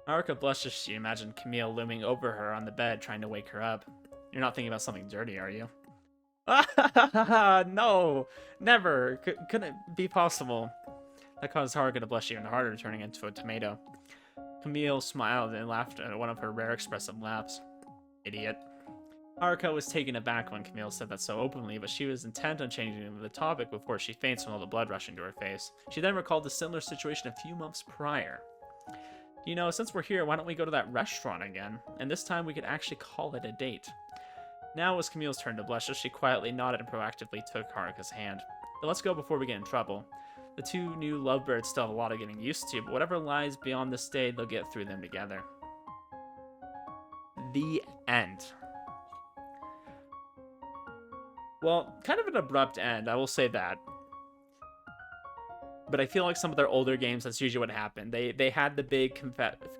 Haruka blushed as she imagined Camille looming over her on the bed, trying to wake her up. You're not thinking about something dirty, are you? No! Never! Couldn't be possible. That caused Haruka to blush even harder, turning into a tomato. Camille smiled and laughed at one of her rare expressive laughs. Idiot. Haruka was taken aback when Camille said that so openly, but she was intent on changing the topic before she faints from all the blood rushing to her face. She then recalled a similar situation a few months prior. You know, since we're here, why don't we go to that restaurant again? And this time we could actually call it a date. Now it was Camille's turn to blush as she quietly nodded and proactively took Haruka's hand. But let's go before we get in trouble. The two new lovebirds still have a lot of getting used to, but whatever lies beyond this day, they'll get through them together. The end. Well, kind of an abrupt end, I will say that. But I feel like some of their older games, that's usually what happened. They had the big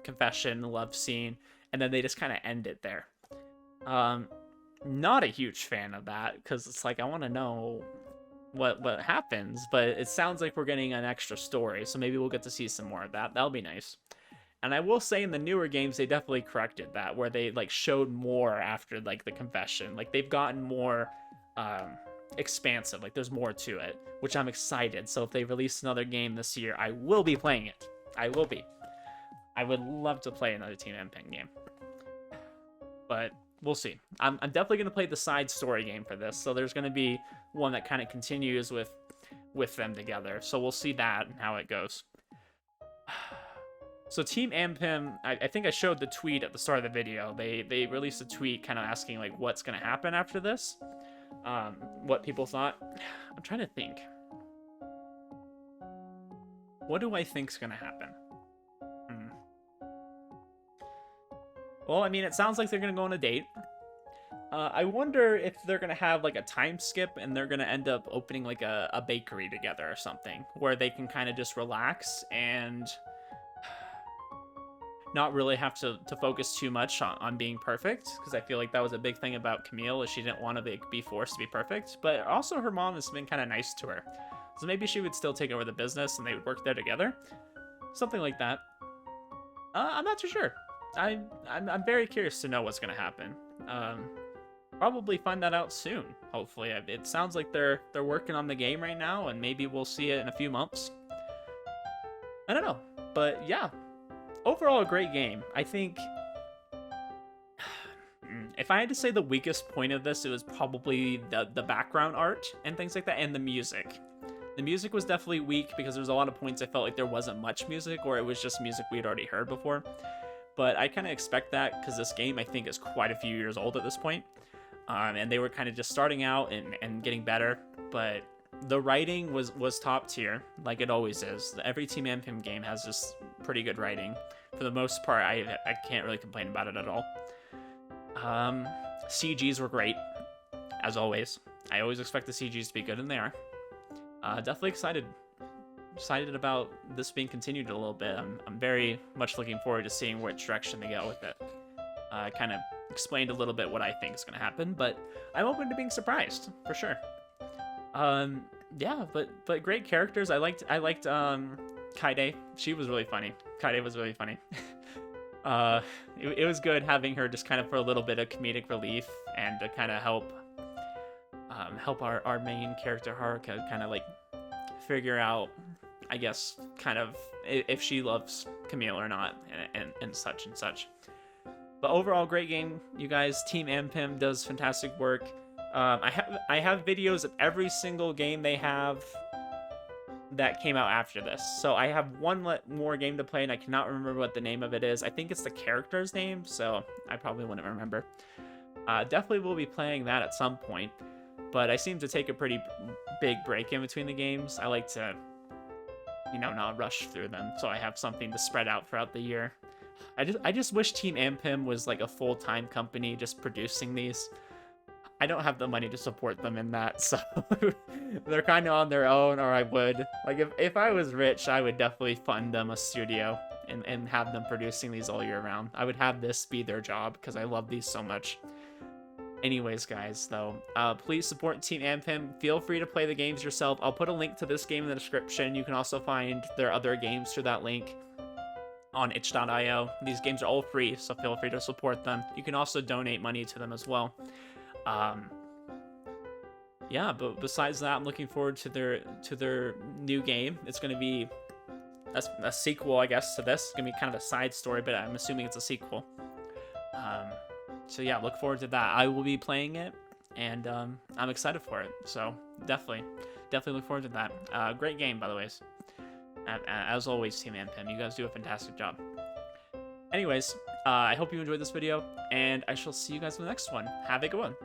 confession, love scene, and then they just kind of end it there. Not a huge fan of that, because it's like, I want to know what happens, but it sounds like we're getting an extra story, so maybe we'll get to see some more of that. That'll be nice. And I will say in the newer games, they definitely corrected that, where they like showed more after like the confession. Like they've gotten more expansive. Like there's more to it, which I'm excited. So if they release another game this year, I will be playing it. I will be. I would love to play another Team Anpim game, but we'll see. I'm definitely gonna play the side story game for this. So there's gonna be one that kind of continues with them together. So we'll see that and how it goes. So Team Anpim, I think I showed the tweet at the start of the video. They released a tweet kind of asking like what's going to happen after this, what people thought. I'm trying to think. What do I think's going to happen? Well, I mean, it sounds like they're going to go on a date. I wonder if they're going to have like a time skip and they're going to end up opening like a bakery together or something where they can kind of just relax and not really have to focus too much on being perfect, because I feel like that was a big thing about Camille, is she didn't want to be forced to be perfect, but also her mom has been kind of nice to her, so maybe she would still take over the business and they would work there together, something like that. I'm not too sure. I'm very curious to know what's gonna happen. Probably find that out soon, hopefully. It sounds like they're working on the game right now, and maybe we'll see it in a few months. I don't know, but yeah. Overall, a great game. I think if I had to say the weakest point of this, it was probably the background art and things like that, and the music. The music was definitely weak because there's a lot of points I felt like there wasn't much music, or it was just music we had already heard before. But I kind of expect that because this game, I think, is quite a few years old at this point. And they were kind of just starting out and getting better, but the writing was top tier, like it always is. Every Team Anpim game has just pretty good writing. For the most part, I can't really complain about it at all. CGs were great, as always. I always expect the CGs to be good, and they are. Definitely excited about this being continued a little bit. I'm very much looking forward to seeing which direction they go with it. I kind of explained a little bit what I think is going to happen, but I'm open to being surprised, for sure. Yeah, but great characters. I liked Kaide. She was really funny. Kaide was really funny. It was good having her just kind of for a little bit of comedic relief and to kind of help our main character Haruka kind of like figure out, I guess, kind of if she loves Camille or not, and such and such. But overall, great game, you guys. Team Anpim does fantastic work. I have videos of every single game they have that came out after this. So I have one more game to play, and I cannot remember what the name of it is. I think it's the character's name, so I probably wouldn't remember. Definitely will be playing that at some point, but I seem to take a pretty big break in between the games. I like to, not rush through them, so I have something to spread out throughout the year. I just wish Team Anpim was like a full-time company just producing these. I don't have the money to support them in that, so they're kind of on their own, or I would. Like, if I was rich, I would definitely fund them a studio and have them producing these all year round. I would have this be their job, because I love these so much. Anyways, guys, though, please support Team Anpim. Feel free to play the games yourself. I'll put a link to this game in the description. You can also find their other games through that link on itch.io. These games are all free, so feel free to support them. You can also donate money to them as well. Yeah, but besides that, I'm looking forward to their new game. It's going to be a sequel, I guess, to this. It's going to be kind of a side story, but I'm assuming it's a sequel. So yeah, look forward to that. I will be playing it, and I'm excited for it. So definitely look forward to that. Great game, by the way. As always, Team Anpim, you guys do a fantastic job. Anyways, I hope you enjoyed this video, and I shall see you guys in the next one. Have a good one.